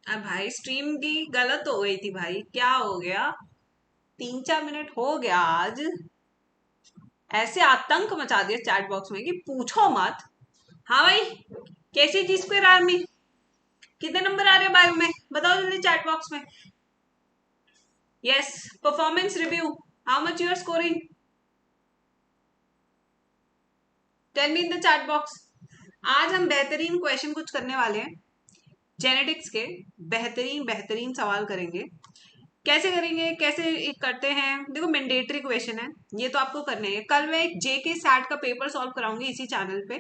अब भाई स्ट्रीम की गलत हो गई थी भाई, क्या हो गया? 3-4 मिनट हो गया आज, ऐसे आतंक मचा दिया चैट बॉक्स में कि पूछो मत। हाँ भाई, कैसी जी स्क्वायर आर्मी, कितने नंबर आ रहे हैं बायो में, बताओ जल्दी चैट बॉक्स में। Yes, performance review, how much you are scoring, tell me in the chat box. आज हम बेहतरीन क्वेश्चन कुछ करने वाले हैं, जेनेटिक्स के बेहतरीन बेहतरीन सवाल करेंगे। कैसे करेंगे, कैसे करते हैं, देखो मैंडेटरी क्वेश्चन है, ये तो आपको करने हैं। कल मैं एक जेके सैट का पेपर सॉल्व कराऊंगी इसी चैनल पे,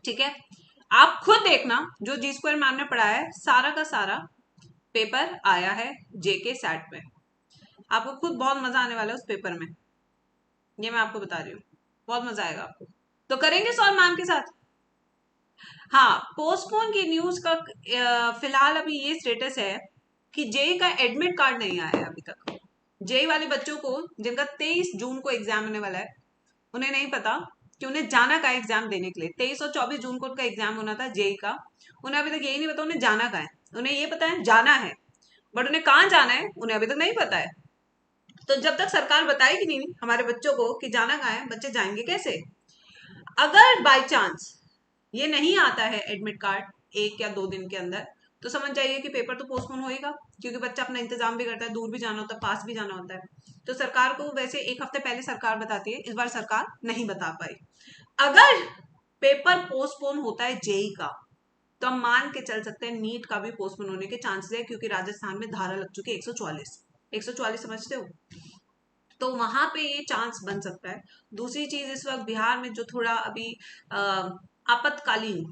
ठीक है? आप खुद देखना, जो जी स्क्वायर मैम ने पढ़ाया है सारा का सारा पेपर आया है जेके सैट में। आपको खुद बहुत मजा आने वाला है उस पेपर में, ये मैं आपको बता रही हूँ, बहुत मजा आएगा आपको। तो करेंगे सॉल्व मैम के साथ। हाँ, पोस्टपोन की न्यूज का फिलहाल अभी ये स्टेटस है कि जेई का एडमिट कार्ड नहीं आया है अभी तक। जेई वाले बच्चों को जिनका 23 जून को एग्जाम होने वाला है, उन्हें नहीं पता कि उन्हें जाना का एग्जाम देने के लिए। 23 और 24 जून को उनका एग्जाम होना था जेई का, उन्हें अभी तक यही नहीं पता उन्हें जाना का है। उन्हें ये पता है जाना है, बट उन्हें कहाँ जाना है उन्हें अभी तक नहीं पता है। तो जब तक सरकार बताएगी नहीं हमारे बच्चों को कि जाना कहाँ है, बच्चे जाएंगे कैसे? अगर बाई चांस ये नहीं आता है एडमिट कार्ड 1 या 2 दिन के अंदर, तो समझ जाइए कि पेपर तो पोस्टपोन होएगा, क्योंकि बच्चा अपना इंतजाम भी करता है, दूर भी जाना होता है, पास भी जाना होता है। तो सरकार को वैसे 1 हफ्ते पहले सरकार बताती है, इस बार सरकार नहीं बता पाई। अगर पेपर पोस्टपोन होता है जेई का, तो हम मान के चल सकते हैं नीट का भी पोस्टपोन होने के चांसेस है, क्योंकि राजस्थान में धारा लग चुकी है 144। 144 समझते हो? तो वहां पे ये चांस बन सकता है। दूसरी चीज, इस वक्त बिहार में जो थोड़ा अभी आपातकालीन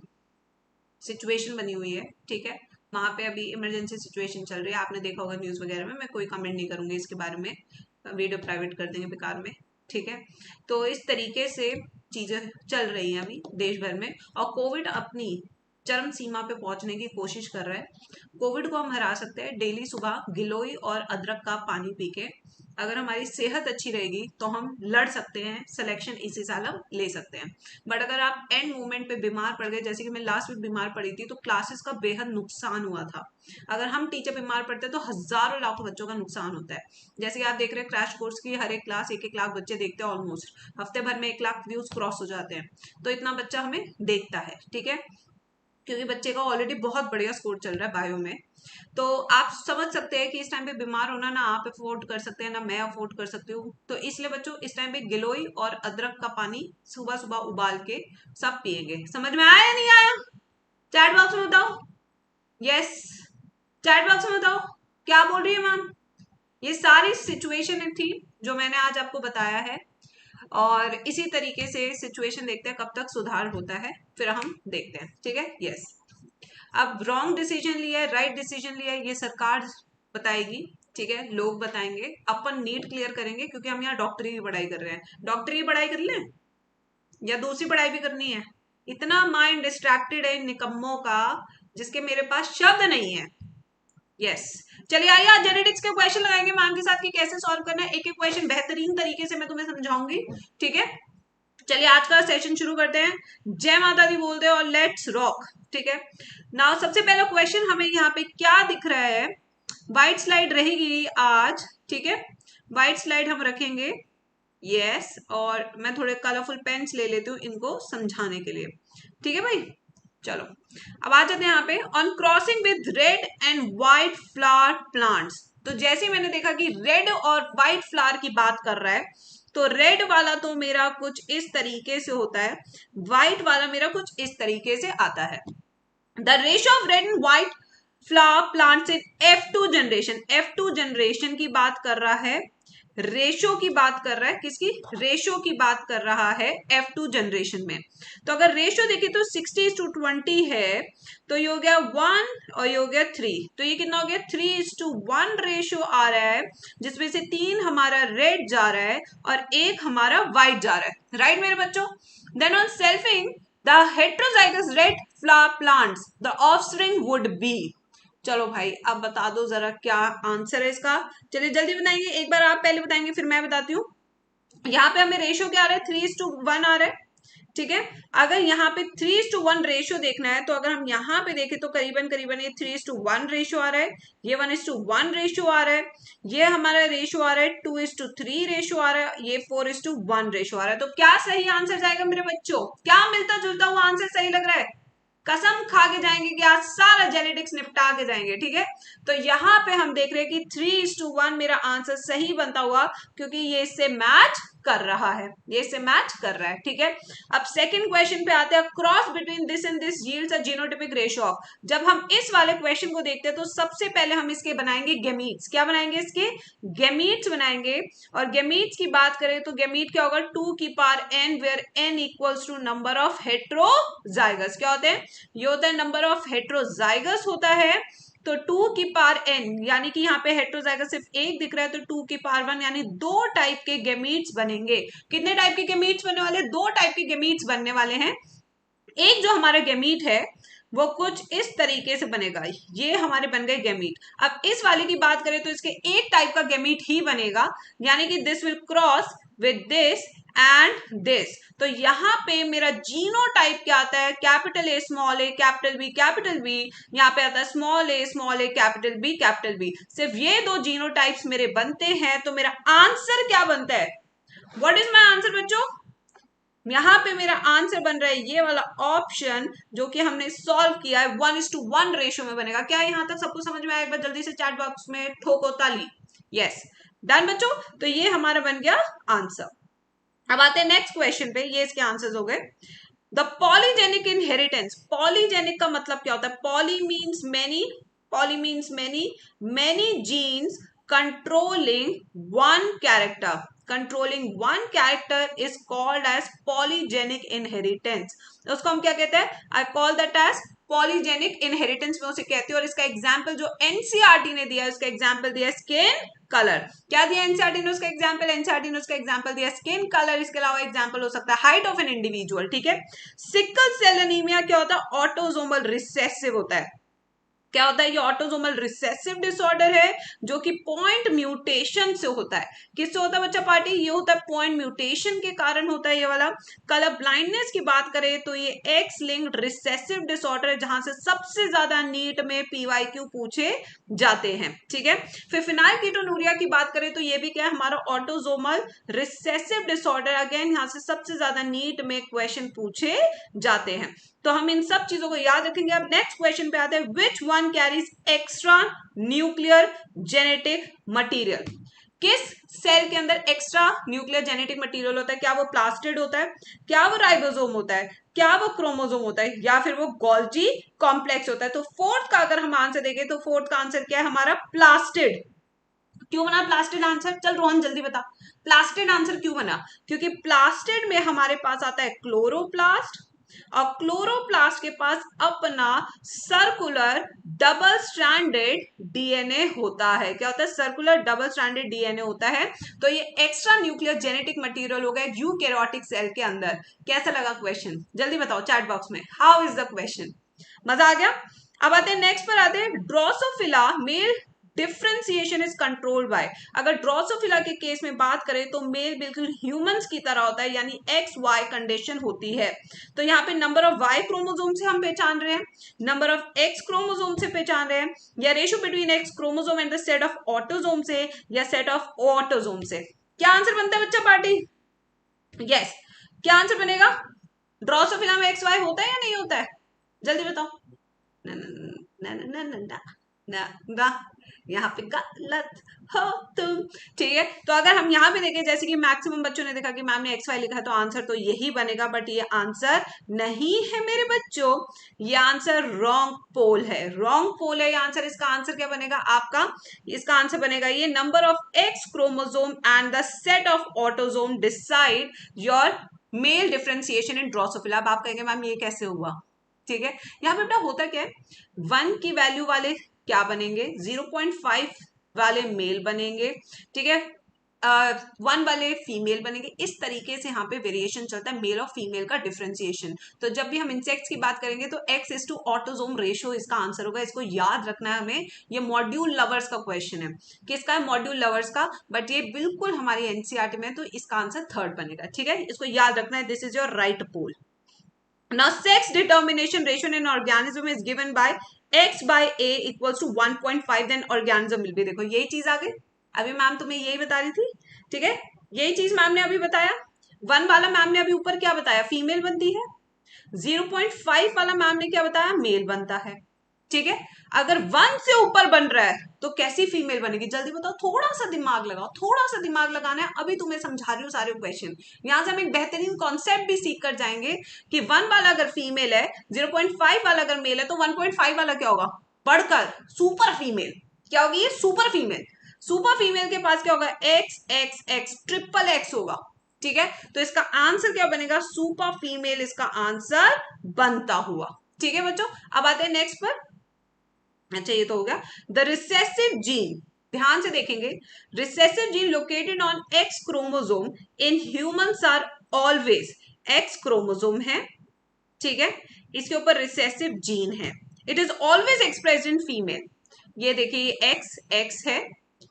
सिचुएशन बनी हुई है, ठीक है, वहां पे अभी इमरजेंसी सिचुएशन चल रही है, आपने देखा होगा न्यूज वगैरह में। मैं कोई कमेंट नहीं करूंगी इसके बारे में, वीडियो प्राइवेट कर देंगे बेकार में, ठीक है? तो इस तरीके से चीजें चल रही हैं अभी देश भर में, और कोविड अपनी चरम सीमा पे पहुंचने की कोशिश कर रहा है। कोविड को हम हरा सकते हैं डेली सुबह गिलोय और अदरक का पानी पी के। अगर हमारी सेहत अच्छी रहेगी तो हम लड़ सकते हैं, सिलेक्शन इसी साल हम ले सकते हैं। बट अगर आप एंड मोमेंट पे बीमार पड़ गए, जैसे कि मैं लास्ट वीक बीमार पड़ी थी, तो क्लासेस का बेहद नुकसान हुआ था। अगर हम टीचर बीमार पड़ते हैं तो हजारों लाखों बच्चों का नुकसान होता है। जैसे कि आप देख रहे हैं क्रैश कोर्स की हर एक क्लास 1-1 लाख बच्चे देखते हैं, ऑलमोस्ट हफ्ते भर में 1 लाख व्यूज क्रॉस हो जाते हैं। तो इतना बच्चा हमें देखता है, ठीक है, क्योंकि बच्चे का ऑलरेडी बहुत बढ़िया स्कोर चल रहा है बायो में। तो आप समझ सकते हैं कि इस टाइम पे बीमार होना ना आप अफोर्ड कर सकते हैं ना मैं अफोर्ड कर सकती हूँ। तो इसलिए बच्चों इस टाइम पे गिलोय और अदरक का पानी सुबह सुबह उबाल के सब पिएंगे। समझ में आया या नहीं आया? चैट बॉक्स में बताओ। यस, चैट बॉक्स में बताओ क्या बोल रही है मैम। ये सारी सिचुएशन थी जो मैंने आज आपको बताया है, और इसी तरीके से सिचुएशन देखते हैं कब तक सुधार होता है, फिर हम देखते हैं, ठीक है? यस, अब रॉन्ग डिसीजन लिया है राइट डिसीजन लिया है ये सरकार बताएगी, ठीक है, लोग बताएंगे। अपन नीट क्लियर करेंगे, क्योंकि हम यहाँ डॉक्टरी की पढ़ाई कर रहे हैं। डॉक्टरी की पढ़ाई कर लें या दूसरी पढ़ाई भी करनी है? इतना माइंड डिस्ट्रैक्टेड है इन निकम्मों का, जिसके मेरे पास शब्द नहीं है। यस, चलिए आइए आज जेनेटिक्स के क्वेश्चन लगाएंगे मैम के साथ कि कैसे सॉल्व करना है। एक एक क्वेश्चन बेहतरीन तरीके से मैं तुम्हें समझाऊंगी, ठीक है? चलिए आज का सेशन शुरू करते हैं। जय माता दी बोलते हैं और लेट्स रॉक, ठीक है? नाउ सबसे पहला क्वेश्चन हमें यहाँ पे क्या दिख रहा है? व्हाइट स्लाइड रहेगी आज, ठीक है, व्हाइट स्लाइड हम रखेंगे। यस, और मैं थोड़े कलरफुल पेन्स ले लेती हूँ इनको समझाने के लिए, ठीक है भाई? चलो अब आ जाते हैं यहाँ पे, on crossing with red and white flower plants. तो जैसे मैंने देखा कि रेड और व्हाइट फ्लावर की बात कर रहा है, तो रेड वाला तो मेरा कुछ इस तरीके से होता है, व्हाइट वाला मेरा कुछ इस तरीके से आता है। The ratio of red and white flower plants in F2 generation, F2 generation की बात कर रहा है, रेशो की बात कर रहा है, किसकी? रेशो की बात कर रहा है F2 जनरेशन में। तो अगर रेशो देखे तो 60:20 है, तो ये हो गया 1 और ये हो गया 3, तो ये कितना हो गया? 3:1 रेशो आ रहा है, जिसमें से 3 हमारा रेड जा रहा है और 1 हमारा व्हाइट जा रहा है। राइट मेरे बच्चों? Then on selfing the heterozygous red flower plants the offspring would be. चलो भाई अब बता दो जरा क्या आंसर है इसका। चलिए जल्दी बताएंगे, एक बार आप पहले बताएंगे फिर मैं बताती हूँ। यहाँ पे हमें रेशियो क्या आ रहा है? 3:1 आ रहा है, ठीक है। अगर यहाँ पे 3:1 रेशियो देखना है तो अगर हम यहाँ पे देखें तो करीबन करीबन ये 3:1 रेशियो आ रहा है, ये 1:1 रेशियो आ रहा है, ये हमारा रेशियो आ रहा है 2:3 रेशियो आ रहा है, ये 4:1 रेशियो आ रहा है। तो क्या सही आंसर जाएगा मेरे बच्चों? क्या मिलता जुलता हुआ आंसर सही लग रहा है? कसम खा के जाएंगे कि आज सारा जेनेटिक्स निपटा के जाएंगे। ठीक है, तो यहाँ पे हम देख रहे हैं कि 3:1 मेरा आंसर सही बनता हुआ, क्योंकि ये इससे मैच कर रहा है, ये इससे मैच कर रहा है। ठीक है, अब सेकंड क्वेश्चन पे आते हैं। Cross between this and this yields a genotypic ratio of. जब हम इस वाले क्वेश्चन को देखते हैं तो सबसे पहले हम इसके बनाएंगे गैमीट्स। क्या बनाएंगे? इसके गैमीट्स बनाएंगे। और गैमीट्स की बात करें तो गैमीट क्या होगा? 2n, where n equals to number of heterozygous. क्या होते हैं? ये होता है नंबर ऑफ हेट्रोजाइगस होता है। तो 2n, यानी कि यहाँ पे हेट्रोजाइगस सिर्फ एक दिख रहा है, तो 2 1 यानी 2 टाइप के गैमीट्स बनेंगे। कितने टाइप के गैमीट्स बनने वाले? 2 टाइप के गैमीट्स बनने वाले हैं। एक जो हमारा गैमीट है वो कुछ इस तरीके से बनेगा, ये हमारे बन गए गैमीट। अब इस वाले की बात करें तो इसके एक टाइप का गैमीट ही बनेगा, यानी कि this will cross with this and this. तो यहाँ पे मेरा जीनोटाइप क्या आता है? Capital A small a capital B capital B. यहाँ पे आता है स्मॉल ए कैपिटल बी। सिर्फ ये दो जीनोटाइप्स मेरे बनते हैं, तो मेरा आंसर क्या बनता है? व्हाट इज माई आंसर बच्चों? यहां पे मेरा आंसर बन रहा है ये वाला ऑप्शन, जो कि हमने सॉल्व किया है, 1:1 रेशियो में बनेगा। क्या यहां तक सबको समझ में आया? एक बार जल्दी से चैट बॉक्स में ठोको ताली। यस, डन बच्चों। तो ये हमारा बन गया आंसर। अब आते हैं नेक्स्ट क्वेश्चन पे। ये इसके आंसर्स हो गए। The polygenic inheritance. पॉलीजेनिक का मतलब क्या होता है? Poly means many, poly means many, many genes controlling one character. Controlling one character is called as polygenic inheritance. उसको हम क्या कहते हैं? I call that as polygenic inheritance में उसे कहते हैं। और इसका एग्जाम्पल जो एनसीईआरटी ने दिया है, उसका एग्जाम्पल दिया स्किन कलर। क्या दिया एनसीईआरटी ने उसका एग्जाम्पल? एनसीईआरटी ने उसका एग्जाम्पल दिया स्किन कलर। इसके अलावा एग्जाम्पल हो सकता है हाइट ऑफ एन इंडिविजुअल। ठीक है, सिकल सेल एनीमिया क्या होता है? ऑटोसोमल रिसेसिव होता है। क्या होता है? ये ऑटोसोमल रिसेसिव डिसऑर्डर है, जो कि पॉइंट म्यूटेशन से होता है। किससे होता है बच्चा पार्टी? ये होता है पॉइंट म्यूटेशन के कारण होता है ये वाला। कलर ब्लाइंडनेस की बात करें तो ये एक्स लिंक्ड रिसेसिव डिसऑर्डर है, जहां से सबसे ज्यादा नीट में पीवाईक्यू पूछे जाते हैं। ठीक है, फिर फिनाइलकीटोनुरिया की बात करें तो ये भी क्या है? हमारा ऑटोसोमल रिसेसिव डिसऑर्डर। अगेन यहाँ से सबसे ज्यादा नीट में क्वेश्चन पूछे जाते हैं, तो हम इन सब चीजों को याद रखेंगे। अब नेक्स्ट क्वेश्चन पे आते हैं। Which one carries extra nuclear genetic material? किस सेल के अंदर एक्स्ट्रा न्यूक्लियर जेनेटिक मटीरियल होता है? क्या वो प्लास्टिड होता है? क्या वो राइबोसोम होता है? क्या वो क्रोमोसोम होता है? या फिर वो गोल्जी कॉम्प्लेक्स होता है? तो फोर्थ का अगर हम आंसर देखें तो फोर्थ का आंसर क्या है हमारा? प्लास्टिड। क्यों बना प्लास्टिड आंसर? चल रोहन जल्दी बता, प्लास्टिड आंसर क्यों बना? क्योंकि प्लास्टिड में हमारे पास आता है क्लोरोप्लास्ट, और क्लोरोप्लास्ट के पास अपना सर्कुलर डबल स्ट्रैंडेड डीएनए होता है। क्या होता है? सर्कुलर डबल स्ट्रैंडेड डीएनए होता है। तो ये एक्स्ट्रा न्यूक्लियर जेनेटिक मटेरियल होगा यूकैरियोटिक सेल के अंदर। कैसा लगा क्वेश्चन? जल्दी बताओ चैट बॉक्स में, हाउ इज द क्वेश्चन? मजा आ गया? अब आते हैं नेक्स्ट पर आते हैं। Drosophila male differentiation is controlled by. अगर ड्रोसोफिला के केस में बात करें तो मेल बिल्कुल ह्यूमंस की तरह होता है, यानी एक्स वाई कंडीशन होती है। तो यहाँ पे नंबर ऑफ वाई क्रोमोसोम से हम पहचान रहे हैं, नंबर ऑफ एक्स क्रोमोसोम से पहचान रहे हैं, या ratio between x chromosome and the set of autosome से, या सेट ऑफ ऑटोसोम से। क्या आंसर बनता है बच्चा पार्टी? यस, क्या आंसर बनेगा? ड्रोसोफिला में एक्स वाई होता है या नहीं होता है? जल्दी बताओ। ना ना ना ना ना ना ना, यहाँ पे गलत हो तुम। ठीक है, तो अगर हम यहाँ पे देखें, जैसे कि मैक्सिमम बच्चों ने देखा कि मैम ने एक्स वाई लिखा है, तो आंसर तो यही बनेगा, बट ये आंसर नहीं है मेरे बच्चों। ये आंसर रॉन्ग पोल है, रॉन्ग पोल है ये आंसर। इसका आंसर क्या बनेगा आपका? इसका आंसर बनेगा ये, number of X chromosome and the set of autosome decide your male differentiation in drosophila. अब आप कहेंगे मैम ये कैसे हुआ? ठीक है, यहाँ पे बेटा होता क्या है, 1 की वैल्यू वाले क्या बनेंगे? 0.5 वाले मेल बनेंगे। ठीक है, वन वाले फीमेल बनेंगे। इस तरीके से यहाँ पे वेरिएशन चलता है मेल और फीमेल का डिफरेंशिएशन। तो जब भी हम इंसेक्ट्स की बात करेंगे तो X:2 ऑटोसोम रेशियो इसका आंसर होगा। इसको याद रखना है हमें। ये मॉड्यूल लवर्स का क्वेश्चन है। किसका है? मॉड्यूल लवर्स का। बट ये बिल्कुल हमारी एनसीईआरटी में, तो इसका आंसर थर्ड बनेगा। ठीक है, इसको याद रखना है। This is your right pole. Now, sex determination ratio in an organism is given by X by A equals to 1.5, then organism will be। देखो यही चीज आ गई। अभी मैम तुम्हें यही बता रही थी। ठीक है, यही चीज मैम ने अभी बताया। 1 वाला मैम ने अभी ऊपर क्या बताया? फीमेल बनती है। 0.5 वाला मैम ने क्या बताया? मेल बनता है। ठीक है, अगर 1 से ऊपर बन रहा है तो कैसी फीमेल बनेगी? जल्दी बताओ, थोड़ा सा दिमाग लगाओ, थोड़ा सा दिमाग लगाना है। अभी तुम्हें समझा रही हूँ सारे क्वेश्चन। यहां से हम एक बेहतरीन कॉन्सेप्ट भी सीख कर जाएंगे कि 1 वाला अगर फीमेल है, 0.5 वाला अगर मेल है, तो 1.5 वाला क्या होगा? बढ़कर सुपर फीमेल। क्या होगी ये? Super female. सुपर फीमेल के पास क्या होगा? X x x, triple x होगा। ठीक है, तो इसका आंसर क्या बनेगा? सुपर फीमेल इसका आंसर बनता हुआ। ठीक है बच्चों, अब आते हैं नेक्स्ट पर। अच्छा, ये तो हो गया। द रिसेसिव जीन, ध्यान से देखेंगे। Recessive gene located on X chromosome in humans are always, X chromosome है। ठीक है, इसके ऊपर रिसेसिव जीन है। It is always expressed in female. ये देखिए, ये एक्स एक्स है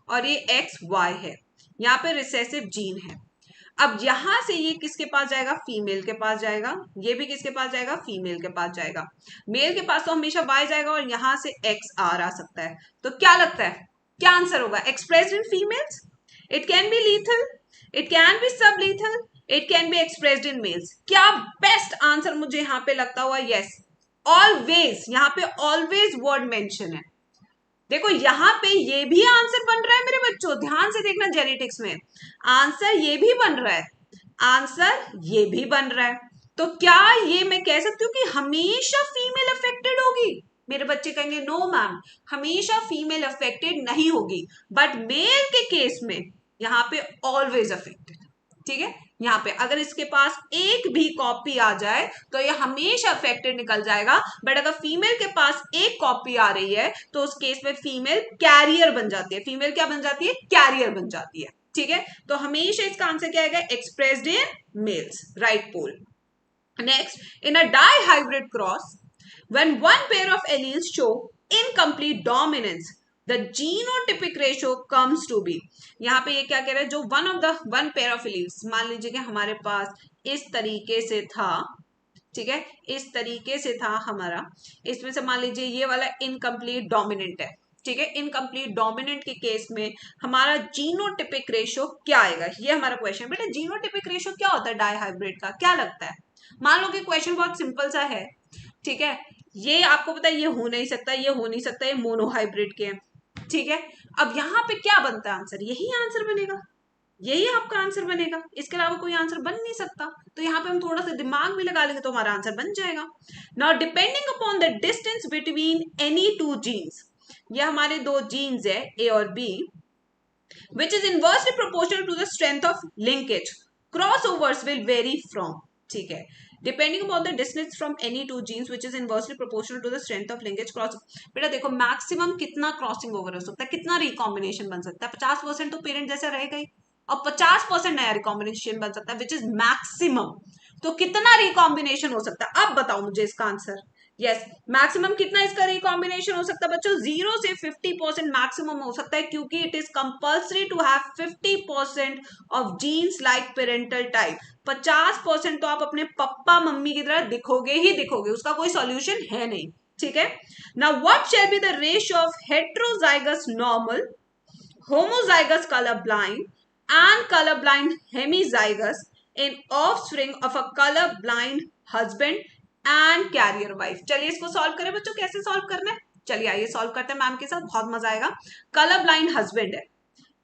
और ये एक्स वाई है। यहाँ पे रिसेसिव जीन है। अब यहां से ये किसके पास जाएगा? फीमेल के पास जाएगा। ये भी किसके पास जाएगा? फीमेल के पास जाएगा। मेल के पास तो हमेशा वाई जाएगा और यहां से एक्स आर आ सकता है। तो क्या लगता है, क्या आंसर होगा? Expressed in females. It can be lethal, it can be sub lethal, it can be expressed in males. क्या बेस्ट आंसर मुझे यहां पे लगता हुआ? Yes, always. यहां पे ऑलवेज वर्ड मेंशन है। देखो यहां पे ये भी आंसर बन रहा है मेरे बच्चों, ध्यान से देखना। जेनेटिक्स में आंसर ये भी बन रहा है, आंसर ये भी बन रहा है। तो क्या ये मैं कह सकती हूँ कि हमेशा फीमेल अफेक्टेड होगी? मेरे बच्चे कहेंगे नो मैम, हमेशा फीमेल अफेक्टेड नहीं होगी, बट मेल के केस में यहाँ पे ऑलवेज अफेक्टेड। ठीक है, यहाँ पे अगर इसके पास एक भी कॉपी आ जाए तो ये हमेशा अफेक्टेड निकल जाएगा। बट अगर फीमेल के पास एक कॉपी आ रही है तो उस केस में फीमेल कैरियर बन जाती है। फीमेल क्या बन जाती है? कैरियर बन जाती है। ठीक है, तो हमेशा इसका आंसर क्या आएगा? Expressed in males, right pole. Next, in a dihybrid cross, when one pair of alleles show incomplete dominance, the genotypic ratio comes to be। यहाँ पे ये क्या कह रहा है? जो वन पेयर ऑफ alleles, मान लीजिए कि हमारे पास इस तरीके से था। ठीक है, इस तरीके से था हमारा। इसमें से मान लीजिए ये वाला इनकम्प्लीट डोमिनेंट है। ठीक है, इनकम्प्लीट डोमिनेंट के केस में हमारा जीनोटिपिक रेशियो क्या आएगा? ये हमारा क्वेश्चन। बेटा जीनोटिपिक रेशियो क्या होता है डाई हाइब्रिड का? क्या लगता है? मान लो कि क्वेश्चन बहुत सिंपल सा है। ठीक है, ये आपको पता है ये हो नहीं सकता, ये हो नहीं सकता, ये मोनोहाइब्रिड के हैं। ठीक है, अब यहाँ पे क्या बनता है आंसर? यही आंसर बनेगा, यही आपका आंसर बनेगा। इसके अलावा कोई आंसर बन नहीं सकता। तो यहाँ पे हम थोड़ा सा दिमाग भी लगा लेंगे तो हमारा आंसर बन जाएगा। Now depending upon the distance between any two genes, ये हमारे दो जीन्स है ए और B, which is inversely proportional to the strength of linkage, crossovers will vary from। ठीक है, depending upon the distance from any two genes which is inversely proportional to the strength of linkage cross. बेटा देखो maximum कितना crossing over हो सकता है, कितना recombination बन सकता है? 50% तो पेरेंट जैसा रहेगा ही, और 50% नया रिकॉम्बिनेशन बन सकता है, विच इज मैक्सिमम। तो कितना रिकॉम्बिनेशन हो सकता है? अब बताओ मुझे इसका आंसर। यस, मैक्सिमम कितना इसका रिकॉम्बिनेशन हो सकता है बच्चों? 0 से 50% मैक्सिमम हो सकता है, क्योंकि it is compulsory to have 50% of genes like parental type. 50% तो आप अपने पप्पा मम्मी की तरह दिखोगे ही दिखोगे, उसका कोई सॉल्यूशन है नहीं। ठीक है, now what shall be the ratio of heterozygous normal, homozygous color blind and color blind hemizygous in offspring of a color blind husband and carrier wife। चलिए इसको सॉल्व करें बच्चों। कैसे सॉल्व करना है? चलिए आइए सॉल्व करते हैं मैम के साथ, बहुत मजा आएगा। कलर ब्लाइंड हस्बैंड है,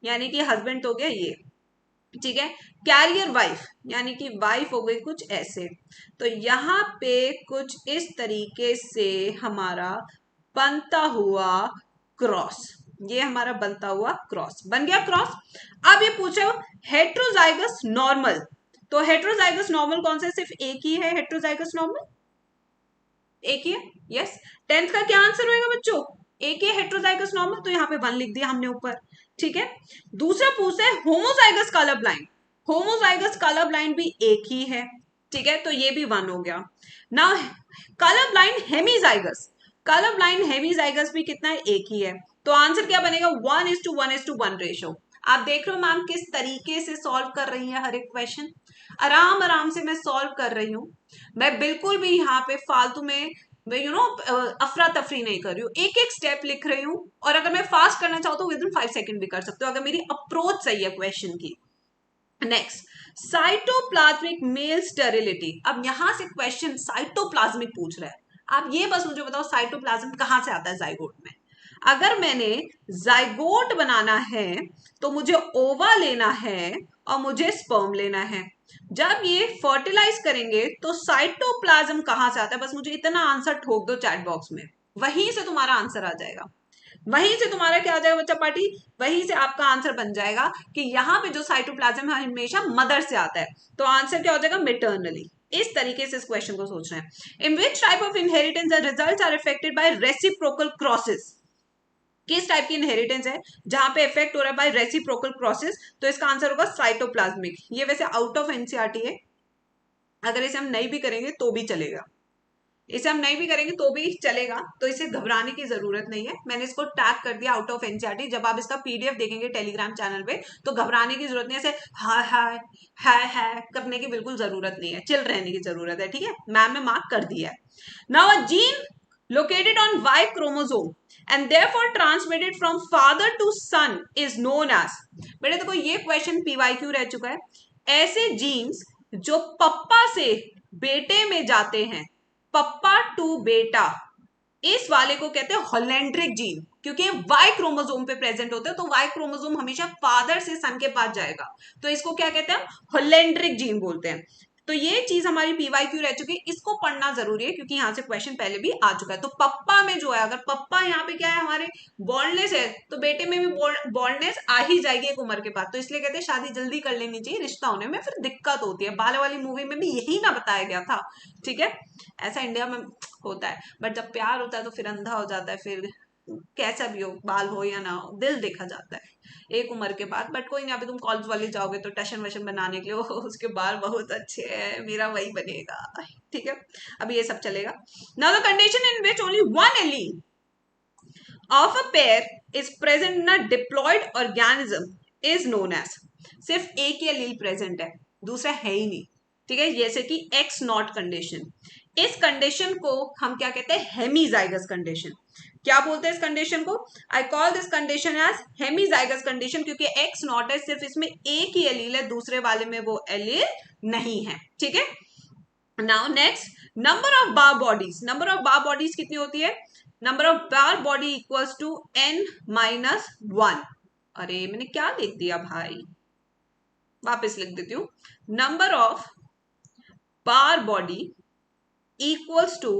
यानी कि हस्बैंड हो गया ये। ठीक है, कैरियर वाइफ यानी कि वाइफ हो गई कुछ ऐसे। तो यहाँ पे कुछ इस तरीके से हमारा बनता हुआ क्रॉस, ये हमारा बनता हुआ क्रॉस बन गया क्रॉस। अब ये पूछो हेट्रोजाइगस नॉर्मल, तो हेट्रोजाइगस नॉर्मल कौन सा? सिर्फ एक ही है हेट्रोजाइगस नॉर्मल, एक ही है। यस, 10th का क्या आंसर होगा बच्चों? एक ही हेट्रोजाइगस नॉर्मल, तो यहाँ पे 1 लिख दिया हमने ऊपर। ठीक है। दूसरा पूछता है homozygous colour blind. Homozygous colour blind भी एक ही है, ठीक है, तो ये भी 1 हो गया। ना colour blind hemizygous, colour blind hemizygous भी कितना है, एक ही है। तो आंसर क्या बनेगा, 1:1:1 रेशो। आप देख रहे हो मैम किस तरीके से सॉल्व कर रही है हर एक क्वेश्चन, आराम आराम से मैं सॉल्व कर रही हूँ। मैं बिल्कुल भी यहाँ पे फालतू में अफरा तफरी नहीं कर रही हूँ, एक एक स्टेप लिख रही हूँ। और अगर मैं फास्ट करना चाहूँ तो विद इन 5 सेकंड भी कर सकते हो, अगर मेरी अप्रोच सही है क्वेश्चन की। Next, cytoplasmic male sterility. अब यहां से क्वेश्चन साइटोप्लाज्मिक पूछ रहा है। आप ये बस मुझे बताओ साइटोप्लाज्म कहां से आता है जाइगोट में। अगर मैंने जाइगोट बनाना है तो मुझे ओवा लेना है और मुझे स्पर्म लेना है। जब ये फर्टिलाइज करेंगे तो साइटोप्लाज्म कहां से आता है, बस मुझे इतना आंसर ठोक दो चैट बॉक्स में, वहीं से तुम्हारा आंसर आ जाएगा। वहीं से तुम्हारा क्या आ जाएगा बच्चा पार्टी, वहीं से आपका आंसर बन जाएगा कि यहाँ पे जो साइटोप्लाज्म है हमेशा मदर से आता है, तो आंसर क्या हो जाएगा, मेटर्नली। इस तरीके से इस क्वेश्चन को सोचना है। In which type of inheritance the results are affected by reciprocal crosses. किस टाइप की इनहेरिटेंस है जहां पे इफेक्ट हो रहा है बाय रेसिप्रोकल क्रॉसेस, तो इसका आंसर होगा साइटोप्लाज्मिक। ये वैसे आउट ऑफ एनसीईआरटी है, अगर इसे हम नहीं भी करेंगे तो भी चलेगा, इसे हम नहीं भी करेंगे तो भी चलेगा, तो इसे घबराने की जरूरत नहीं है। मैंने इसको टैग कर दिया आउट ऑफ एनसीईआरटी। जब आप इसका पीडीएफ देखेंगे टेलीग्राम चैनल पे तो घबराने की जरूरत नहीं है, ऐसे हाय हाय हाय हाय करने की बिल्कुल जरूरत नहीं है, चिल रहने की जरूरत है, ठीक है। मैम ने मार्क कर दिया है। Now a gene located on Y chromosome and therefore transmitted from father to son is known as। बेटे देखो ये क्वेश्चन पीवाईक्यू रह चुका है। ऐसे जीन्स जो पप्पा से बेटे में जाते हैं, पप्पा टू बेटा, इस वाले को कहते हैं होलेंड्रिक जीन, क्योंकि वाई क्रोमोसोम पे प्रेजेंट होते हैं, तो वाई क्रोमोसोम हमेशा फादर से सन के पास जाएगा, तो इसको क्या कहते हैं, होलेंड्रिक जीन बोलते हैं। तो ये चीज हमारी पीवाईक्यू रह चुकी है, इसको पढ़ना जरूरी है क्योंकि यहां से क्वेश्चन पहले भी आ चुका है। तो पप्पा में जो है, अगर पप्पा यहाँ पे क्या है हमारे बॉन्डलेस है, तो बेटे में भी बॉन्डनेस आ ही जाएगी एक उम्र के बाद, तो इसलिए कहते हैं शादी जल्दी कर लेनी चाहिए, रिश्ता होने में फिर दिक्कत होती है। बाल वाली मूवी में भी यही ना बताया गया था, ठीक है। ऐसा इंडिया में होता है, बट जब प्यार होता है तो फिर अंधा हो जाता है, फिर कैसा भी हो, बाल हो या ना हो, दिल देखा जाता है एक उम्र के बाद। बट कोई नहीं, अभी तुम कॉलेज वाले जाओगे तो टशन वशन बनाने के लिए उसके बाल बहुत अच्छे हैं, मेरा वही बनेगा, ठीक है। अभी ये सब चलेगा। Now the condition in which only one allele of a pair is present in a diploid organism is known as. सिर्फ एक ही एलील प्रेजेंट है, दूसरा है ही नहीं, ठीक है, जैसे कि एक्स नॉट कंडीशन। इस कंडीशन को हम क्या कहते हैं, हेमीजाइगस कंडीशन। क्या बोलते हैं इस कंडीशन को, I call this condition as hemizygous condition, क्योंकि एक्स नॉट है, सिर्फ इसमें एक ही एलील है, दूसरे वाले में वो एलील नहीं है, ठीक है। Now next, number of barr bodies. Number of barr bodies कितनी होती है, number of barr body equals to n-1। अरे मैंने क्या लिख दिया भाई, वापस लिख देती हूँ। Number of barr body equals to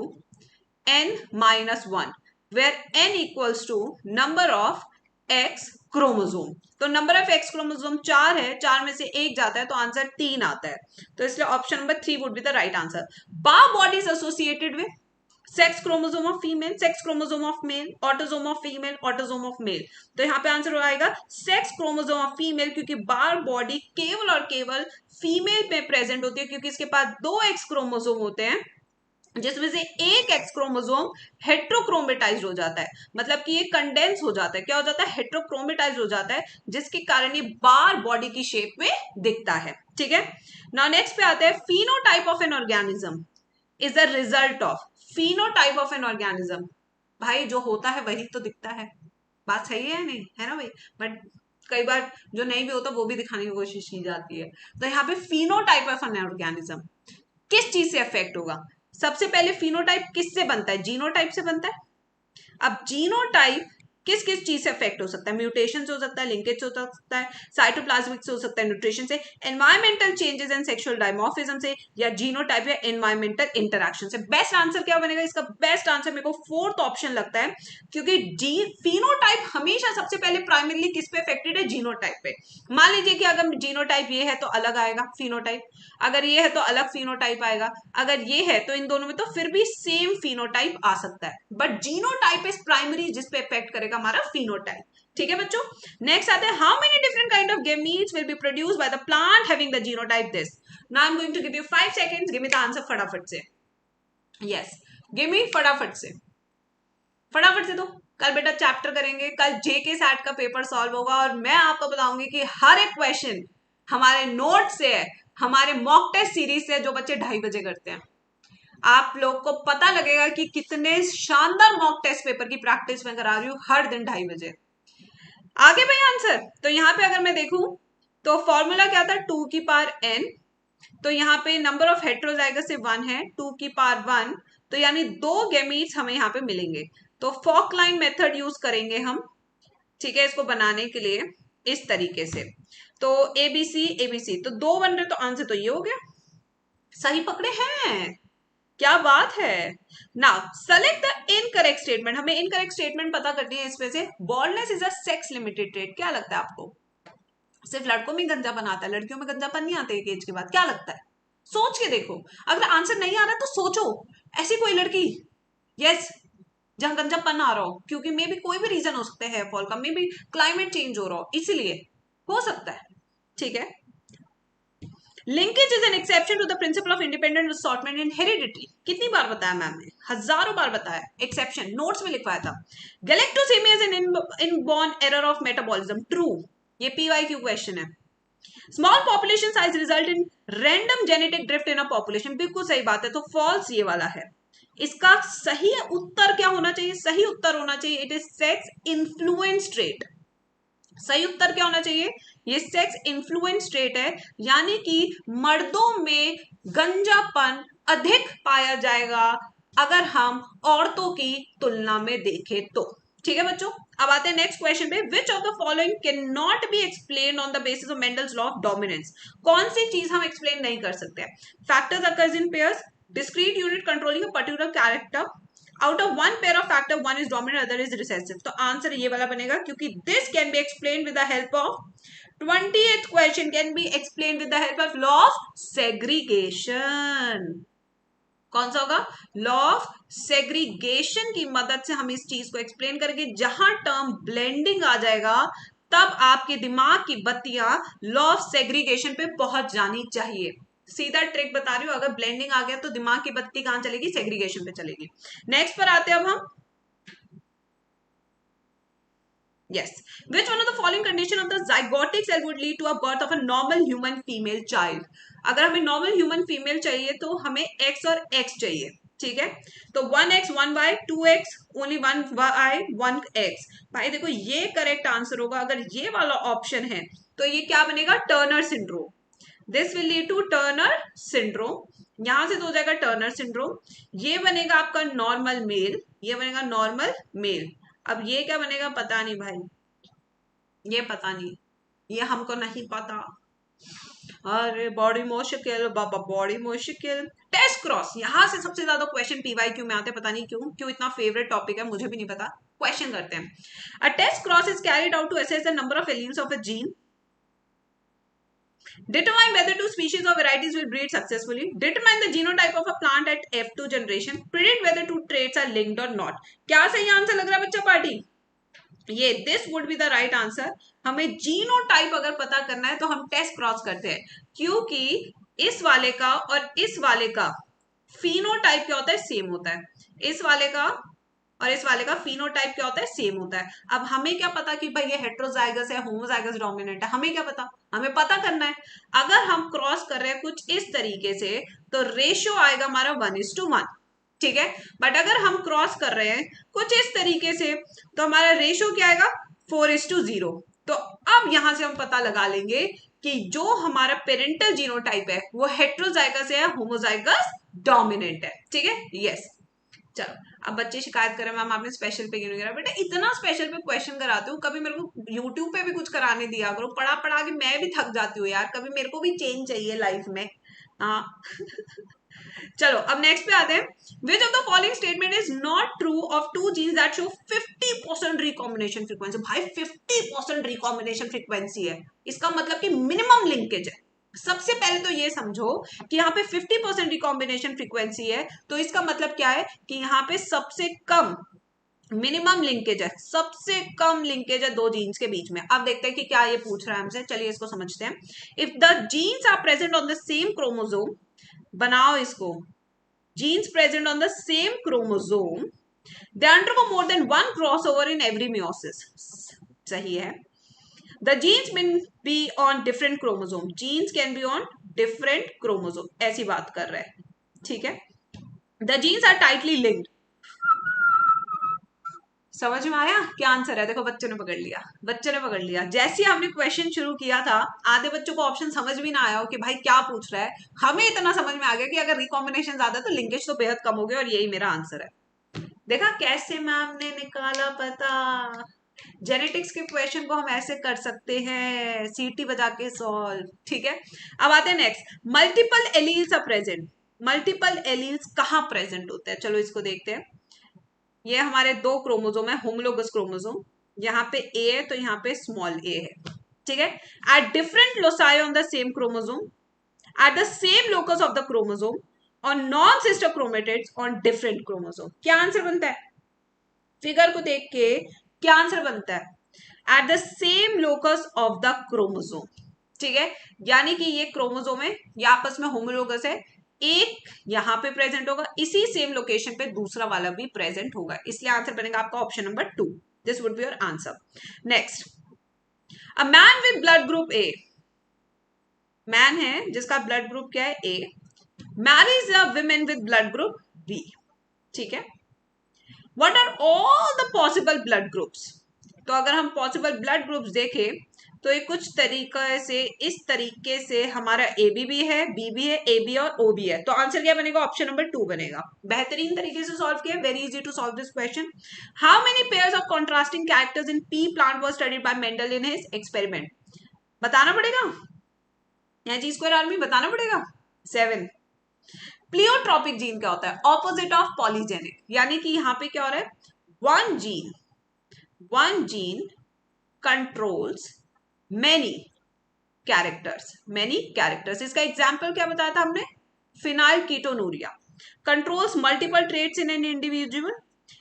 n-1, where n equals to number of x chromosome. तो नंबर ऑफ एक्स क्रोमोसोम 4 है, 4 में से 1 जाता है तो आंसर 3 आता है, तो इसलिए option number 3 would be the right answer. Bar body is associated with sex chromosome of female, sex chromosome of male, autosome of female, autosome of male. तो यहाँ पे आंसर आएगा सेक्स क्रोमोसोम ऑफ फीमेल, क्योंकि बार body केवल और केवल female में present होती है, क्योंकि इसके पास 2 एक्स क्रोमोसोम होते हैं, जिसमें से एक एक्स क्रोमोसोम हेट्रोक्रोमेटाइज्ड हो जाता है, मतलब कि ये कंडेंस हो जाता है, क्या हो जाता है, हेट्रोक्रोमेटाइज्ड हो जाता है, जिसके कारण ये बार बॉडी की शेप में दिखता है, ठीक है। नाउ नेक्स्ट पे आते हैं, phenotype of an organism is the result of. Phenotype of an organism, भाई जो होता है वही तो दिखता है, बात सही है नहीं, है ना भाई। बट कई बार जो नहीं भी होता वो भी दिखाने की कोशिश की जाती है। तो यहाँ पे फिनोटाइप ऑफ एन ऑर्गेनिज्म किस चीज से अफेक्ट होगा, सबसे पहले फिनोटाइप किससे बनता है, जीनोटाइप से बनता है। अब जीनोटाइप किस किस चीज से अफेक्ट हो सकता है, म्यूटेशन से हो सकता है, लिंकेज से हो सकता है, साइटोप्लाज्मिक से हो सकता है, न्यूट्रिशन से, environmental changes and sexual dimorphism से, या जीनोटाइप या एनवायरमेंटल इंटरैक्शन से। बेस्ट आंसर क्या बनेगा इसका, बेस्ट आंसर मेरे को फोर्थ ऑप्शन लगता है, क्योंकि फिनोटाइप हमेशा सबसे पहले प्राइमरीली किस पे अफेक्टेड है, जीनोटाइप पे। मान लीजिए कि अगर जीनोटाइप ये है तो अलग आएगा फिनोटाइप, अगर ये है तो अलग फिनोटाइप आएगा, अगर ये है तो इन दोनों में तो फिर भी सेम फिनोटाइप आ सकता है, बट जीनोटाइप इज प्राइमरी जिस पे अफेक्ट करेगा जाएगा हमारा फिनोटाइप। ठीक है बच्चों, नेक्स्ट आते हैं, how many different kind of gametes will be produced by the plant having the genotype this. Now I am going to give you 5 seconds, give me the answer फटाफट से। यस, गिव मी फटाफट से, फटाफट से। तो कल बेटा chapter करेंगे, कल जेके सैट का पेपर सॉल्व होगा और मैं आपको बताऊंगी कि हर एक क्वेश्चन हमारे नोट से है, हमारे मॉक टेस्ट सीरीज से, जो बच्चे 2:30 बजे करते हैं। आप लोग को पता लगेगा कि कितने शानदार मॉक टेस्ट पेपर की प्रैक्टिस मैं करा रही हूँ हर दिन 2:30 बजे। आगे भाई आंसर, तो यहाँ पे अगर मैं देखूं तो फॉर्मूला क्या था, 2 की पावर n, तो यहाँ पे नंबर ऑफ हेट्रोजाइगस से 1 है, 2 की पावर 1, तो यानी 2 गैमीट्स हमें यहाँ पे मिलेंगे। तो फॉक लाइन मेथड यूज करेंगे हम, ठीक है, इसको बनाने के लिए इस तरीके से। तो एबीसी एबीसी, तो 2 बन रहे, तो आंसर तो ये हो गया। सही पकड़े हैं, क्या बात है। Now select the incorrect statement, हमें इनकरेक्ट स्टेटमेंट पता करनी है इसमें से। Baldness is a sex limited trait, क्या लगता है आपको? सिर्फ लड़कों में गंजा बनाता है, लड़कियों में गंजापन नहीं आता एक एज के बाद, क्या लगता है? सोच के देखो, अगर आंसर नहीं आ रहा तो सोचो, ऐसी कोई लड़की यस जहां गंजापन आ रहा हो, क्योंकि मे भी कोई भी रीजन हो सकता है हेयर फॉल का, मे भी क्लाइमेट चेंज हो रहा हो, इसीलिए हो सकता है। ठीक है, linkage is an exception to the principle of independent assortment in heredity, कितनी बार बताया मैम ने? हजारों बार बताया, एक्सेप्शन नोट्स में लिखवाया था। Galactosemia is an inborn error of metabolism, true, ये पीवाईक्यू क्वेश्चन है। Small population size result in random genetic drift in a population, बिल्कुल सही बात है, तो फॉल्स ये वाला है। इसका सही उत्तर क्या होना चाहिए? सही उत्तर होना चाहिए it is sex influence trait. सही उत्तर क्या होना चाहिए? ये सेक्स इन्फ्लुएंस ट्रेट है, यानी कि मर्दों में गंजापन अधिक पाया जाएगा अगर हम औरतों की तुलना में देखें तो। ठीक है बच्चों, अब आते हैं नेक्स्ट क्वेश्चन पे। विच of the following can not be explain on the basis of Mendel's law of dominance, कौन सी चीज हम एक्सप्लेन नहीं कर सकते? Factors occurs in pairs, discrete unit controlling a particular character, out of one pair of factor one is dominant other is recessive, तो answer ये वाला बनेगा, क्योंकि this can be explain with the help of 20th question can be explain with the help of law of segregation. कौन सा होगा? Law of segregation की मदद से हम इस चीज को एक्सप्लेन करेंगे। जहां टर्म ब्लेंडिंग आ जाएगा तब आपके दिमाग की बत्तियां लॉ ऑफ सेग्रीगेशन पे पहुंच जानी चाहिए। सीधा ट्रिक बता रही हूं, अगर ब्लेंडिंग आ गया तो दिमाग की बत्ती कहां चलेगी? सेग्रीगेशन पे चलेगी। नेक्स्ट पर आते हैं अब हम। Yes. Which one of the following condition of the zygotic cell would lead to a birth of a normal human female child? अगर हमें normal human female चाहिए तो हमें x और x चाहिए, ठीक है? तो 1x 1y 2x only 1y 1x। भाई देखो ये करेक्ट आंसर होगा। अगर ये वाला ऑप्शन है तो ये क्या बनेगा? Turner syndrome. This will lead to Turner syndrome, यहां से तो हो जाएगा टर्नर सिंड्रोम। ये बनेगा आपका नॉर्मल मेल, ये बनेगा नॉर्मल मेल। अब ये क्या बनेगा पता नहीं भाई, ये पता नहीं, ये हमको नहीं पता। अरे बॉडी मुश्किल बाबा, बॉडी मुश्किल। टेस्ट क्रॉस, यहां से सबसे ज्यादा क्वेश्चन पीवाईक्यू में आते, पता नहीं क्यों इतना फेवरेट टॉपिक है, मुझे भी नहीं पता। क्वेश्चन करते हैं। A test cross is carried out to assess the number of alleles of a gene, determine whether two species or varieties will breed successfully, determine the genotype of a plant at F2 generation, predict whether two traits are linked or not। क्या सही answer लग रहा है बच्चा party? ये this would be the right answer. हमें genotype अगर पता करना है तो हम टेस्ट क्रॉस करते हैं, क्योंकि इस वाले का और इस वाले का फिनोटाइप क्या होता है? सेम होता है। इस वाले का और इस वाले का फिनोटाइप क्या होता है? सेम होता है। अब हमें क्या पता कि भाई ये हेट्रोजाइगस है, होमोजाइगस डोमिनेंट है, हमें क्या पता? हमें पता करना है। अगर हम क्रॉस कर रहे हैं कुछ इस तरीके से तो रेशियो आएगा हमारा 1:1, ठीक है। बट अगर हम क्रॉस कर रहे हैं कुछ इस तरीके से तो हमारा रेशियो क्या आएगा? 4:0। तो अब यहां से हम पता लगा लेंगे कि जो हमारा पेरेंटल जीनोटाइप है वो हेट्रोजाइगस है या होमोजाइगस डोमिनेंट है, ठीक है। यस, चलो अब बच्चे शिकायत करें मैम आपने स्पेशल पे क्यों नहीं करा। बेटा इतना स्पेशल पे क्वेश्चन कराते हो, कभी मेरे को यूट्यूब पे भी कुछ कराने दिया करो, पढ़ा पढ़ा के मैं भी थक जाती हूँ यार, कभी मेरे को भी चेंज चाहिए लाइफ में। हाँ चलो अब नेक्स्ट पे आते हैं। Which of the following statement is not true of two genes that show 50% recombination frequency. भाई 50% रिकॉम्बिनेशन फ्रीक्वेंसी है, इसका मतलब कि मिनिमम लिंकेज है। सबसे पहले तो ये समझो कि यहाँ पे 50% रिकॉम्बिनेशन फ्रीक्वेंसी है, तो इसका मतलब क्या है कि यहाँ पे सबसे कम मिनिमम लिंकेज है, सबसे कम लिंकेज है दो जीन्स के बीच में। अब देखते हैं कि क्या ये पूछ रहा है हमसे, चलिए इसको समझते हैं। If the genes are present on the same chromosome, बनाओ इसको, genes present on the same chromosome, they undergo more than one crossover in every meiosis, सही है। The genes can be on different chromosome, genes can be on different chromosome, ऐसी बात कर रहा है, ठीक है। The genes are tightly linked, समझ में आया क्या आंसर है? देखो बच्चों ने पकड़ लिया, बच्चों ने पकड़ लिया। जैसे ही हमने क्वेश्चन शुरू किया था, आधे बच्चों को ऑप्शन समझ भी ना आया हो कि भाई क्या पूछ रहा है, हमें इतना समझ में आ गया कि अगर रिकॉम्बिनेशन ज्यादा तो लिंकेज तो बेहद कम हो गया, और यही मेरा आंसर है। देखा कैसे मैम ने निकाला पता। जेनेटिक्स के क्वेश्चन को हम ऐसे कर सकते हैं, सीटी बजा के सॉल्व, ठीक है। अब आते हैं next, multiple alleles are present. Multiple alleles कहाँ प्रेजेंट होते हैं, चलो इसको देखते हैं। ये हमारे दो क्रोमोसोम है, होमोलोगस क्रोमोसोम, यहाँ पे ए है तो यहाँ पे स्मॉल ए है, ठीक है। At different loci on the same chromosome, at the same locus of the chromosome, on non sister chromatids on different chromosome. क्या आंसर बनता है फिगर को देख के? क्या आंसर बनता है? At the same locus of the chromosome, ठीक है। यानी कि ये क्रोमोसोम है, ये आपस में होमोलोगस है, एक यहां पे प्रेजेंट होगा, इसी सेम लोकेशन पे दूसरा वाला भी प्रेजेंट होगा, इसलिए आंसर बनेगा आपका option number 2। This would be your answer. Next, a man with blood group A, man है जिसका ब्लड ग्रुप क्या है? A, marries a women with blood group B, ठीक है। What are all the possible blood groups? तो अगर हम possible blood groups देखें तो ये कुछ तरीके से, इस तरीके से हमारा ए बी है, बी भी है, ए बी और ओ भी है, तो आंसर क्या बनेगा? ऑप्शन नंबर 2 बनेगा। बेहतरीन तरीके से सॉल्व किया, very easy to solve this question. How many pairs of contrasting characters in pea plant was studied by Mendel in his experiment? बताना पड़ेगा, यहाँ जी स्क्वायर आर्मी बताना पड़ेगा। 7। प्लियोट्रॉपिक जीन क्या होता है? ऑपोजिट ऑफ पॉलीजेनिक, यानी कि यहाँ पे क्या हो रहा है? One gene controls many characters. इसका एग्जाम्पल क्या बताया था हमने? Phenyl ketonuria. Controls multiple traits in an individual,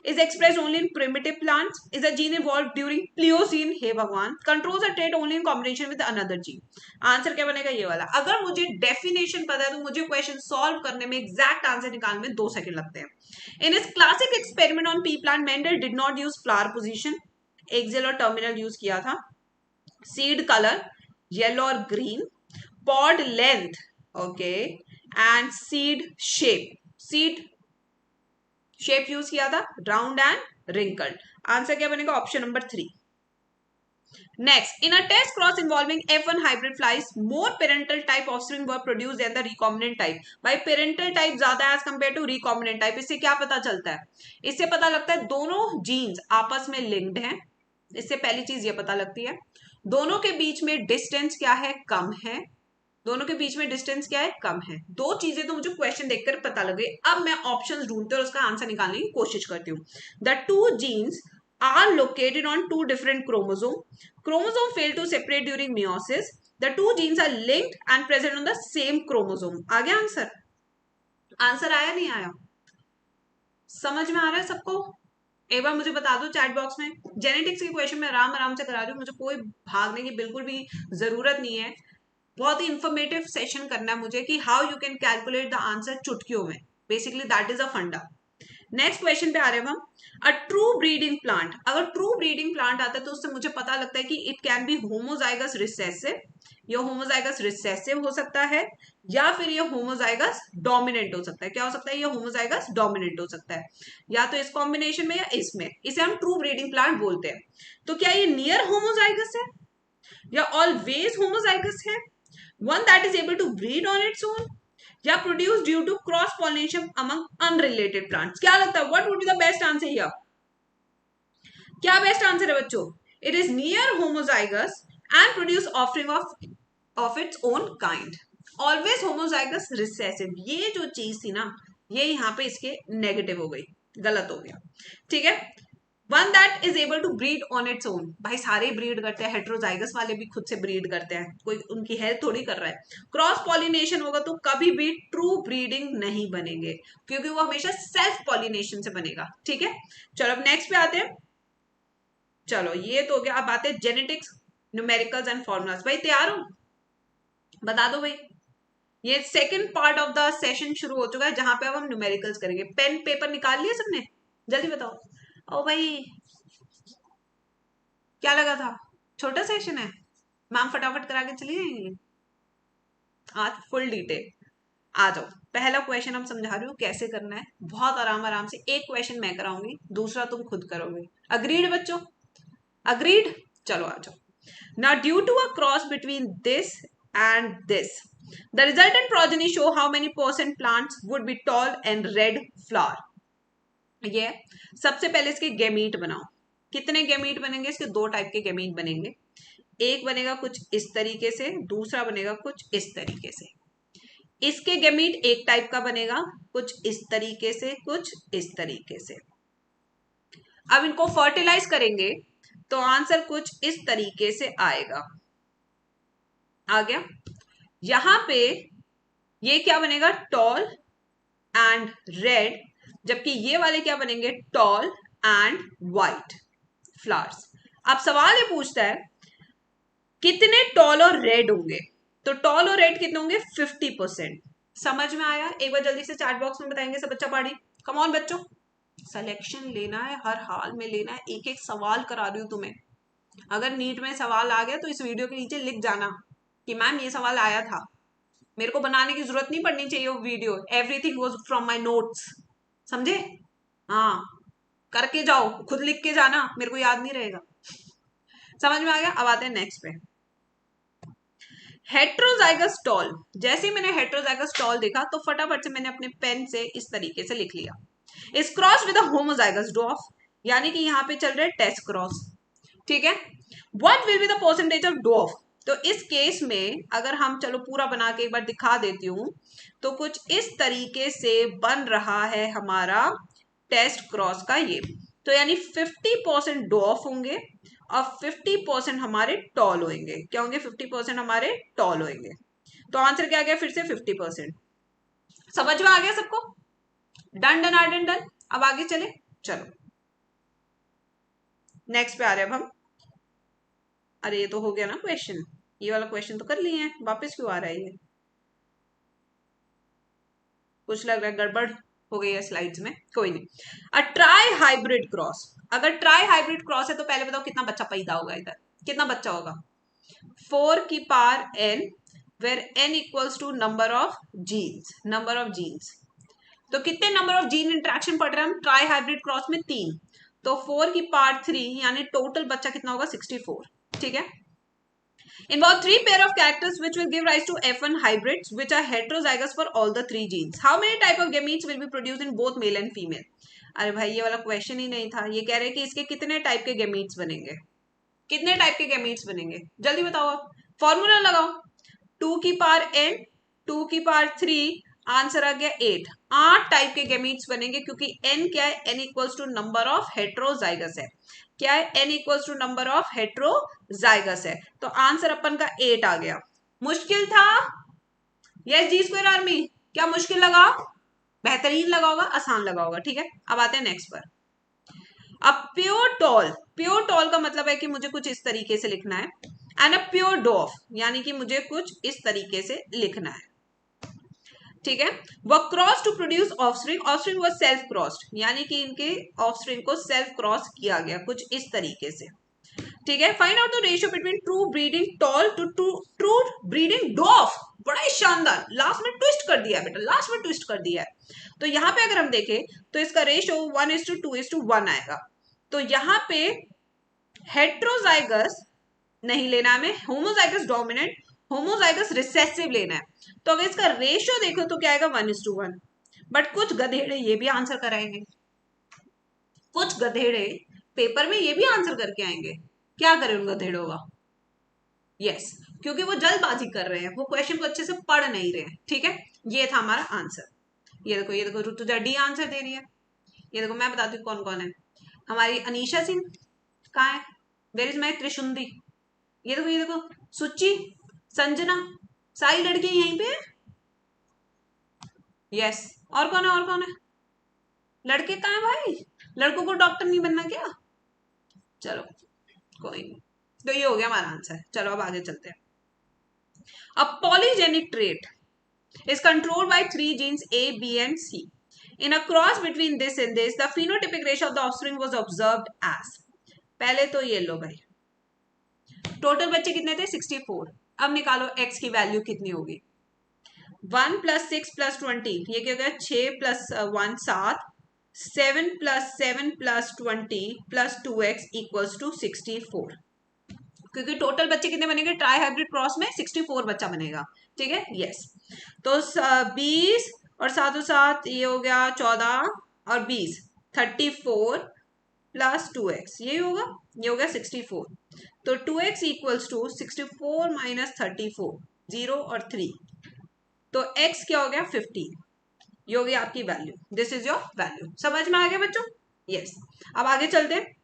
is expressed only in primitive plants, is a gene evolved during Pliocene, हे भगवान, controls a trait only in combination with another gene। Answer क्या बनेगा? ये वाला। अगर मुझे डेफिनेशन पता है तो मुझे क्वेश्चन सॉल्व करने में, एग्जैक्ट आंसर निकालने में 2 सेकंड लगते हैं। इन इस classic experiment on pea plant, Mendel did not use flower position, axial और टर्मिनल यूज किया था, सीड कलर येलो और green, pod length, okay, and seed shape use किया था, राउंड एंड रिंकल्ड। आंसर क्या बनेगा? Option number 3। Next, in a test cross involving F1 hybrid flies, more parental type offspring were produced than the recombinant type. भाई parental type ज्यादा है as compare to recombinant type, इससे क्या पता चलता है? इससे पता लगता है दोनों जीन्स आपस में लिंक्ड हैं, इससे पहली चीज ये पता लगती है। दोनों के बीच में डिस्टेंस क्या है? कम है। दोनों के बीच में डिस्टेंस क्या है? कम है। 2 चीजें तो मुझे क्वेश्चन देखकर पता लगे। अब मैं ऑप्शंस ढूंढते और उसका आंसर निकालने की कोशिश करती हूँ। The 2 genes are located on 2 different chromosome fail to separate during meiosis, the 2 genes are linked and present on the same chromosome. आ गया आंसर? आंसर आया नहीं आया? समझ में आ रहा है सबको? एक बार मुझे बता दो चैट बॉक्स में। जेनेटिक्स के क्वेश्चन में आराम आराम से करा रही हूँ, मुझे कोई भागने की बिल्कुल भी जरूरत नहीं है। बहुत ही इंफॉर्मेटिव सेशन करना है मुझे कि how you can calculate the answer चुटकियों में, बेसिकली दैट इज अ फंडा। नेक्स्ट क्वेश्चन पे आ रहे हैं हम। अ ट्रू ब्रीडिंग प्लांट, अगर ट्रू ब्रीडिंग प्लांट आता है तो उससे मुझे पता लगता है कि it can B homozygous recessive, ये होमोजाइगस रिसेसिव हो सकता है, या फिर ये होमोजाइगस डोमिनेंट हो सकता है। क्या हो सकता है? ये होमोजाइगस डोमिनेंट हो सकता है, या तो इस कॉम्बिनेशन में या इसमें, इसे हम ट्रू ब्रीडिंग प्लांट बोलते हैं। तो क्या ये नियर होमोजाइगस है या ऑलवेज होमोजाइगस है, one that is able to breed on its own, या produced due to cross pollination among unrelated plants? क्या लगता है? what would be the best answer here? क्या बेस्ट आंसर है बच्चों? it is near homozygous and produce offspring of its own kind, always homozygous recessive। ये जो चीज थी ना, ये यहाँ पे इसके नेगेटिव हो गई, गलत हो गया, ठीक है। One that is able to breed on its own. भाई सारे ब्रीड करते हैं, हेट्रोजाइगस वाले भी खुद से ब्रीड करते हैं, कोई उनकी हेल्प थोड़ी कर रहा है। क्रॉस पॉलिनेशन होगा तो कभी भी ट्रू ब्रीडिंग नहीं बनेंगे, क्योंकि वो हमेशा सेल्फ पॉलिनेशन से बनेगा। ठीक है, चलो अब नेक्स्ट पे आते हैं। चलो ये तो हो गया, अब आते हैं जेनेटिक्स, न्यूमेरिकल्स एंड फॉर्मूलाज। भाई तैयार हो? बता दो भाई। ये second part of the session शुरू हो चुका है, जहां पे अब हम न्यूमेरिकल्स करेंगे। पेन पेपर निकाल लिया सबने? जल्दी बताओ। ओ भाई, क्या लगा था? छोटा सेशन है, मैम फटाफट करा के चली जाएंगी। आज फुल डिटेल। आ जाओ, पहला क्वेश्चन हम समझा रही हूँ कैसे करना है, बहुत आराम आराम से। एक क्वेश्चन मैं कराऊंगी, दूसरा तुम खुद करोगे। अग्रीड बच्चों? अग्रीड? चलो आ जाओ। Now, due to a cross between this and this, the resultant progeny show how many percent plants would be tall and red flower. ये सबसे पहले इसके गैमीट बनाओ। कितने गैमीट बनेंगे इसके? दो टाइप के गैमीट बनेंगे। एक बनेगा कुछ इस तरीके से, दूसरा बनेगा कुछ इस तरीके से। इसके गैमीट एक टाइप का बनेगा, कुछ इस तरीके से, कुछ इस तरीके से। अब इनको फर्टिलाइज करेंगे तो आंसर कुछ इस तरीके से आएगा। आ गया? यहां पे ये क्या बनेगा? टॉल एंड रेड, जबकि ये वाले क्या बनेंगे? Tall and white flowers. अब सवाल ये पूछता है कितने टॉल और रेड होंगे, तो टॉल और रेड कितने होंगे? 50%। समझ में आया? एक बार जल्दी से चैट बॉक्स में बताएंगे सब बच्चा पाड़ी। कम ऑन बच्चों, सिलेक्शन लेना है, हर हाल में लेना है। एक एक सवाल करा रही हूं तुम्हें। अगर नीट में सवाल आ गया तो इस वीडियो के नीचे लिख जाना कि मैम ये सवाल आया था। मेरे को बनाने की जरूरत नहीं पड़नी चाहिए वो video, everything was from my notes. समझे? हाँ, करके जाओ, खुद लिख के जाना, मेरे को याद नहीं रहेगा। समझ में आ गया? अब आते हैं नेक्स्ट पे। Heterozygous tall. जैसे ही मैंने हेट्रोजाइगस टॉल देखा तो फटाफट से मैंने अपने पेन से इस तरीके से लिख लिया, इस क्रॉस विद होमोजाइगस डॉफ, यानी कि यहाँ पे चल रहा है टेस्ट क्रॉस। ठीक है, what will be the percentage of dwarf? तो इस केस में अगर हम, चलो पूरा बना के एक बार दिखा देती हूं, तो कुछ इस तरीके से बन रहा है हमारा टेस्ट क्रॉस का ये। तो यानी 50% डॉफ होंगे और 50% हमारे टॉल होंगे। क्या होंगे? 50% हमारे टॉल होंगे। तो आंसर क्या आ गया? फिर से 50%। समझ में आ गया सबको? Done done are done done. अब आगे चले, चलो नेक्स्ट पे आ रहे हैं अब हम। अरे ये तो हो गया ना क्वेश्चन, ये वाला क्वेश्चन तो कर लिए हैं, वापस क्यों आ रहा है ये? कुछ लग रहा है गड़बड़ हो गई है स्लाइड्स में, कोई नहीं। A try hybrid cross. अगर ट्राई हाइब्रिड क्रॉस है तो पहले बताओ कितना बच्चा पैदा होगा इधर? कितना बच्चा होगा? 4 की power n, where n equals to number of genes. Number of genes, तो कितने नंबर ऑफ जीन इंट्रैक्शन पढ़ रहे हैं हम ट्राई हाइब्रिड क्रॉस में? 3। तो 4 की पावर 3, यानी टोटल बच्चा कितना होगा? 64। ठीक है, involve three pair of characters which will give rise to F1 hybrids which are heterozygous for all the three genes. How many type of gametes will be produced in both male and female? अरे भाई ये वाला question ही नहीं था, ये कह रहे हैं कि इसके कितने टाइप के गेमीट्स बनेंगे। कितने टाइप के गेमीट्स बनेंगे जल्दी बताओ आप, फॉर्मूला लगाओ। 2 की पावर n, 2 की पावर 3, आंसर आ गया 8। 8 टाइप के गेमीट्स बनेंगे, क्योंकि n क्या है? n equals to number of heterozygous है। क्या है? n equals to number of heterozygous है। तो आंसर अपन का 8 आ गया। मुश्किल था? यस जी स्क्वायर आर्मी, क्या मुश्किल लगा? बेहतरीन लगा होगा, आसान लगा होगा। ठीक है, अब आते हैं नेक्स्ट पर। अब प्योर टॉल, प्योर टॉल का मतलब है कि मुझे कुछ इस तरीके से लिखना है, एंड अ प्योर डॉफ, यानी कि मुझे कुछ इस तरीके से लिखना है। ठीक है, वो cross to produce offspring, offspring वो सेल्फ क्रॉस्ड, यानी कि इनके ऑफस्प्रिंग को सेल्फ क्रॉस किया गया कुछ इस तरीके से। ठीक है, find out the ratio between true breeding tall to true breeding dwarf. बड़ा ही शानदार, लास्ट में ट्विस्ट कर दिया है बेटा, लास्ट में ट्विस्ट कर दिया है। तो यहां पे अगर हम देखें तो इसका रेशियो 1:2:1 आएगा। तो यहां पे हेट्रोजाइगस नहीं लेना हमें, होमोजाइगस डोमिनेंट, होमोजाइगस रिसेसिव लेना है। तो अगर इसका रेशियो देखो तो क्या आएगा? 1:1। बट कुछ गधेड़े ये भी आंसर कराएंगे, कुछ गधेड़े पेपर में ये भी आंसर करके आएंगे। क्या करें उन गधेड़ों का? यस, क्योंकि वो जल्दबाजी कर रहे हैं, वो क्वेश्चन को अच्छे से पढ़ नहीं रहे हैं। ठीक है, ये था हमारा आंसर। ये देखो, ये देखो ऋतुजा डी आंसर दे रही है। ये देखो मैं बताती हूँ कौन कौन है। हमारी अनीशा सिंह कहाँ है? वेयर इज माई त्रिशुंदी? ये देखो, ये देखो, सुची, संजना, सारी लड़कियां यहीं पे है। यस। और कौन है, और कौन है? लड़के कहाँ है भाई? लड़कों को डॉक्टर नहीं बनना क्या? चलो कोई नहीं, तो ये हो गया हमारा आंसर। चलो अब आगे चलते हैं। A polygenic trait is controlled by 3 genes A, B and C. In a cross between this and this, the phenotypic ratio of the offspring was observed as. पहले तो ये लो भाई, टोटल बच्चे कितने थे? 64। अब निकालो x की वैल्यू कितनी होगी। 1 + 6 + 20, ये क्या हो गया? 6 + 1 7, 7 + 7 + 20 + 2x = 64। क्योंकि टोटल बच्चे कितने बनेंगे ट्राई हाइब्रिड क्रॉस में? 64 बच्चा बनेगा। ठीक है, यस। तो 20 और 7 7, ये हो गया 14 और 20, 34 + 2x, यही होगा, ये हो गया 64। तो 2x = 64 - 34, 0 और 3, तो x क्या हो गया? 15। ये हो गया आपकी value. This is your value. समझ में आ गया बच्चों? यस। अब आगे चलते हैं।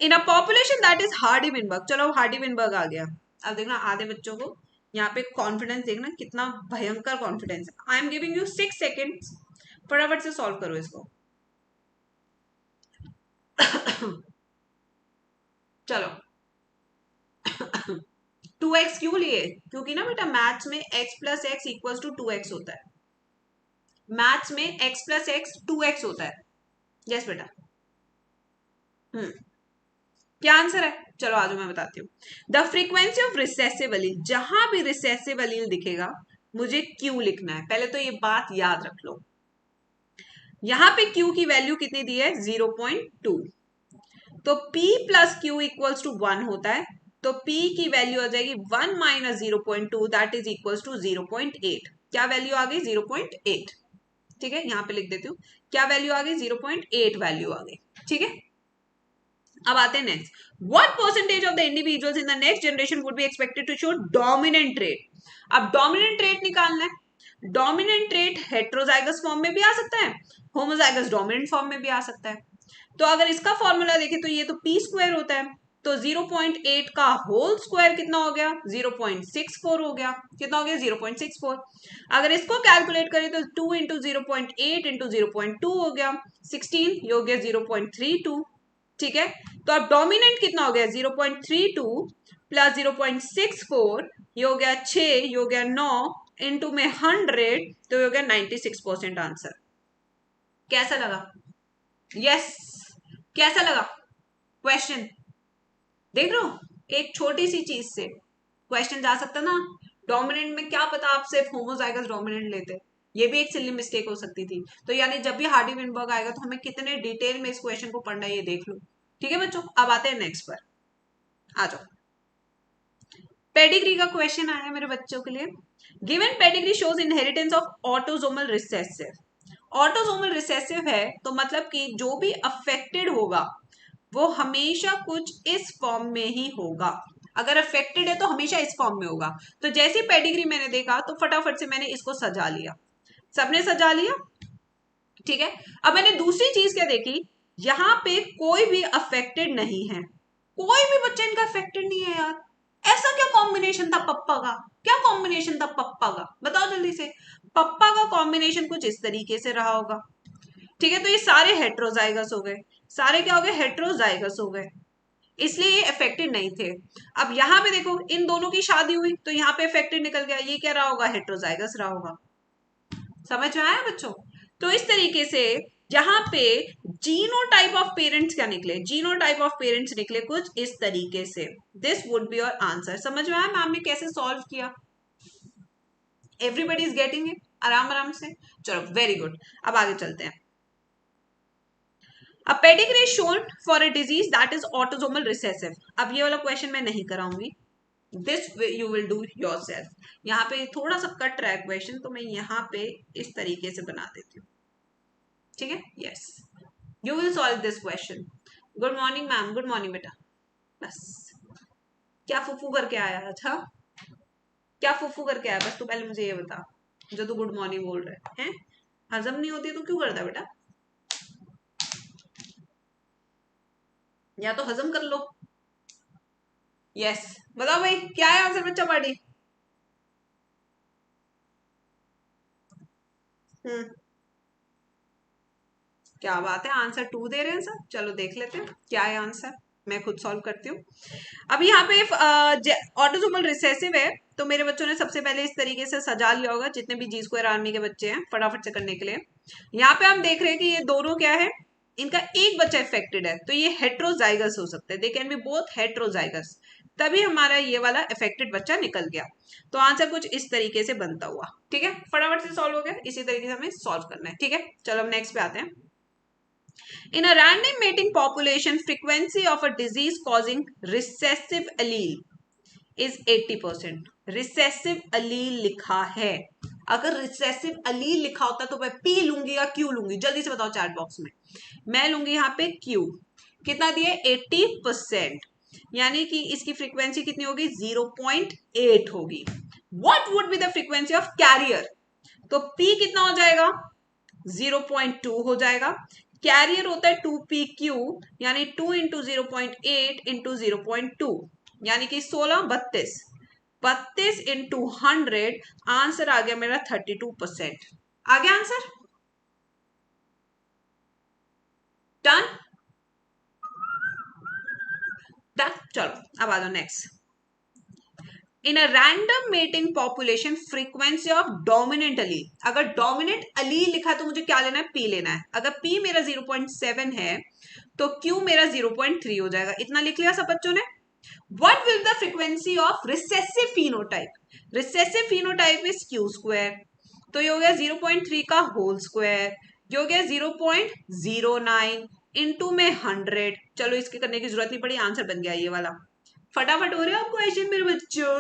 In a population that is Hardy Weinberg, चलो हार्डी-विनबर्ग आ गया। अब देखना आधे बच्चों को यहाँ पे कॉन्फिडेंस देखना कितना भयंकर कॉन्फिडेंस है। I am giving you 6 seconds, फटाफट से सॉल्व करो इसको। चलो 2x क्यों लिए? क्योंकि ना बेटा मैथ्स में x + x = 2x होता है। मैथ्स में x + x 2x होता है। यस बेटा। क्या आंसर है? चलो आज मैं बताती हूँ। द फ्रीक्वेंसी ऑफ रिसेसिव अलील, जहां भी रिसेसिव अलील दिखेगा मुझे क्यू लिखना है। पहले तो ये बात याद रख लो। यहां पे क्यू की वैल्यू कितनी दी है? 0.2। तो p + q = 1 होता है। तो p की वैल्यू आ जाएगी 1 - 0.2, दैट इज इक्वल टू 0.8। क्या वैल्यू आ गई? 0.8। ठीक है, यहां पे लिख देती हूँ। क्या वैल्यू आ गई? 0.8 वैल्यू आ गई। ठीक है, अब आते हैं next. What percentage of the individuals in the next generation would be expected to show dominant trait? अब डोमिनेंट ट्रेट निकालना है। डोमिनेंट ट्रेट हेट्रोजाइगस फॉर्म में भी आ सकता है, होमोजाइगस डोमिनेंट फॉर्म में भी आ सकता है। तो अगर इसका फॉर्मूला देखें तो ये तो p² होता है। तो 0.8 का होल स्क्वायर कितना हो गया? 0.64 हो गया। कितना हो गया? 0.64। अगर इसको कैलकुलेट करें तो 2 × 0.8 × 0.2 हो गया 16, ये हो गया 0.32। ठीक है, तो अब डोमिनेंट कितना हो गया? 0.32 + 0.64, ये हो गया 6, ये हो गया 9 इंटू में 100, तो ये हो गया 96% आंसर। कैसा लगा? यस, कैसा लगा क्वेश्चन? देख रहे हो, एक छोटी सी चीज से क्वेश्चन जा सकता ना। डोमिनेंट में क्या पता आप सिर्फ होमोजाइगस डोमिनेंट लेते, ये भी एक सिली मिस्टेक हो सकती थी। तो यानी जब भी हार्डी-विनबर्ग आएगा तो हमें कितने डिटेल में इस क्वेश्चन को पढ़ना है ये देख लो। ठीक है बच्चों, अब आते हैं नेक्स्ट पर। आ जाओ। पेडिग्री का क्वेश्चन आया मेरे बच्चों के लिए। Given pedigree shows inheritance of autosomal recessive. Autosomal recessive है तो मतलब कि जो भी अफेक्टेड होगा वो हमेशा कुछ इस फॉर्म में ही होगा। अगर अफेक्टेड है तो हमेशा इस फॉर्म में होगा। तो जैसे पेडिग्री मैंने देखा तो फटाफट से मैंने इसको सजा लिया। सबने सजा लिया? ठीक है, अब मैंने दूसरी चीज क्या देखी, यहां पे कोई भी अफेक्टेड नहीं है। कोई भी बच्चा इनका अफेक्टेड नहीं है यार। ऐसा क्या कॉम्बिनेशन था पप्पा का? क्या कॉम्बिनेशन था पप्पा का? बताओ जल्दी से। पप्पा का कॉम्बिनेशन कुछ इस तरीके से रहा होगा। ठीक है, तो ये सारे हेट्रोजाइगस हो गए। सारे क्या हो गए? हेट्रोजाइगस हो गए, इसलिए ये अफेक्टेड नहीं थे। अब यहां पे देखो, इन दोनों की शादी हुई तो यहाँ पे अफेक्टेड निकल गया। ये क्या रहा होगा? हेट्रोजाइगस रहा होगा। समझ में आया बच्चों? तो इस तरीके से यहाँ पे जीनोटाइप ऑफ पेरेंट्स क्या निकले? जीनोटाइप ऑफ पेरेंट्स निकले कुछ इस तरीके से। This would be your answer. समझ में आया मैम ने कैसे सॉल्व किया? एवरीबडी इज गेटिंग इट आराम आराम से? चलो वेरी गुड। अब आगे चलते हैं। A pedigree shown for a disease that is autosomal recessive. अब ये वाला क्वेश्चन मैं नहीं कराऊंगी, this you will do yourself. यहाँ पे थोड़ा सा कट रहा है क्वेश्चन, तो मैं यहाँ पे इस तरीके से बना देती हूँ। ठीक है, yes, you will solve this question. Good morning ma'am. Good morning बेटा। बस क्या फूफू करके आया? अच्छा, क्या फूफू करके आया? बस तू पहले मुझे ये बता, जो तू गुड मॉर्निंग बोल रहा है, हजम नहीं होती तो क्यों करता बेटा? या तो हजम कर लो। यस, बताओ भाई क्या है आंसर बच्चा पार्टी? हम्म, क्या बात है, आंसर 2 दे रहे हैं सर। चलो देख लेते हैं क्या है आंसर, मैं खुद सॉल्व करती हूँ। अब यहाँ पे ऑटोसोमल रिसेसिव है, तो मेरे बच्चों ने सबसे पहले इस तरीके से सजा लिया होगा, जितने भी जी स्क्वायर आर्मी के बच्चे हैं, फटाफट से करने के लिए। यहाँ पे हम देख रहे हैं कि ये दोनों क्या है, इनका एक बच्चा इफेक्टेड है, तो ये हेट्रोजाइगस हो सकते हैं, they can be both heterozygous, तभी हमारा ये वाला इफेक्टेड बच्चा निकल गया। तो आंसर कुछ इस तरीके से बनता हुआ। ठीक है, फटाफट से सॉल्व हो गया, इसी तरीके से हमें सॉल्व करना है। ठीक है, चलो अब नेक्स्ट पे आते हैं। In a random mating population, frequency of a disease causing recessive allele is 80%. Recessive अलील लिखा है, अगर रिसेसिव अलील लिखा होता तो मैं पी लूंगी या क्यू लूंगी, जल्दी से बताओ चैट बॉक्स में। मैं लूंगी यहाँ पे क्यू। कितना दिए? 80%, यानी कि इसकी फ्रीक्वेंसी कितनी होगी? 0.8 होगी। What would be the frequency of carrier? तो पी कितना हो जाएगा? 0.2 हो जाएगा। कैरियर होता है 2pq, यानी 2 इंटू 0.8 इंटू 0.2, यानी कि 16 32, 32 इंटू 100, आंसर आ गया मेरा 32%। आ गया आंसर? Done done. चलो अब आ जाओ next. In a random mating population, frequency of dominant अलील, अगर डोमिनेंट अलील लिखा तो मुझे क्या लेना है? पी लेना है। अगर पी मेरा 0.7 है तो क्यू मेरा 0.3 हो जाएगा। इतना लिख लिया सब बच्चों ने? What will the frequency of recessive phenotype? Recessive phenotype is Q square, तो ये हो गया 0.3 का होल स्क्वायर, ये हो गया 0.09 इंटू में 100। चलो इसके करने की जरूरत नहीं पड़ी, आंसर बन गया ये वाला। फटाफट हो रहे हो क्वेश्चन मेरे बच्चों?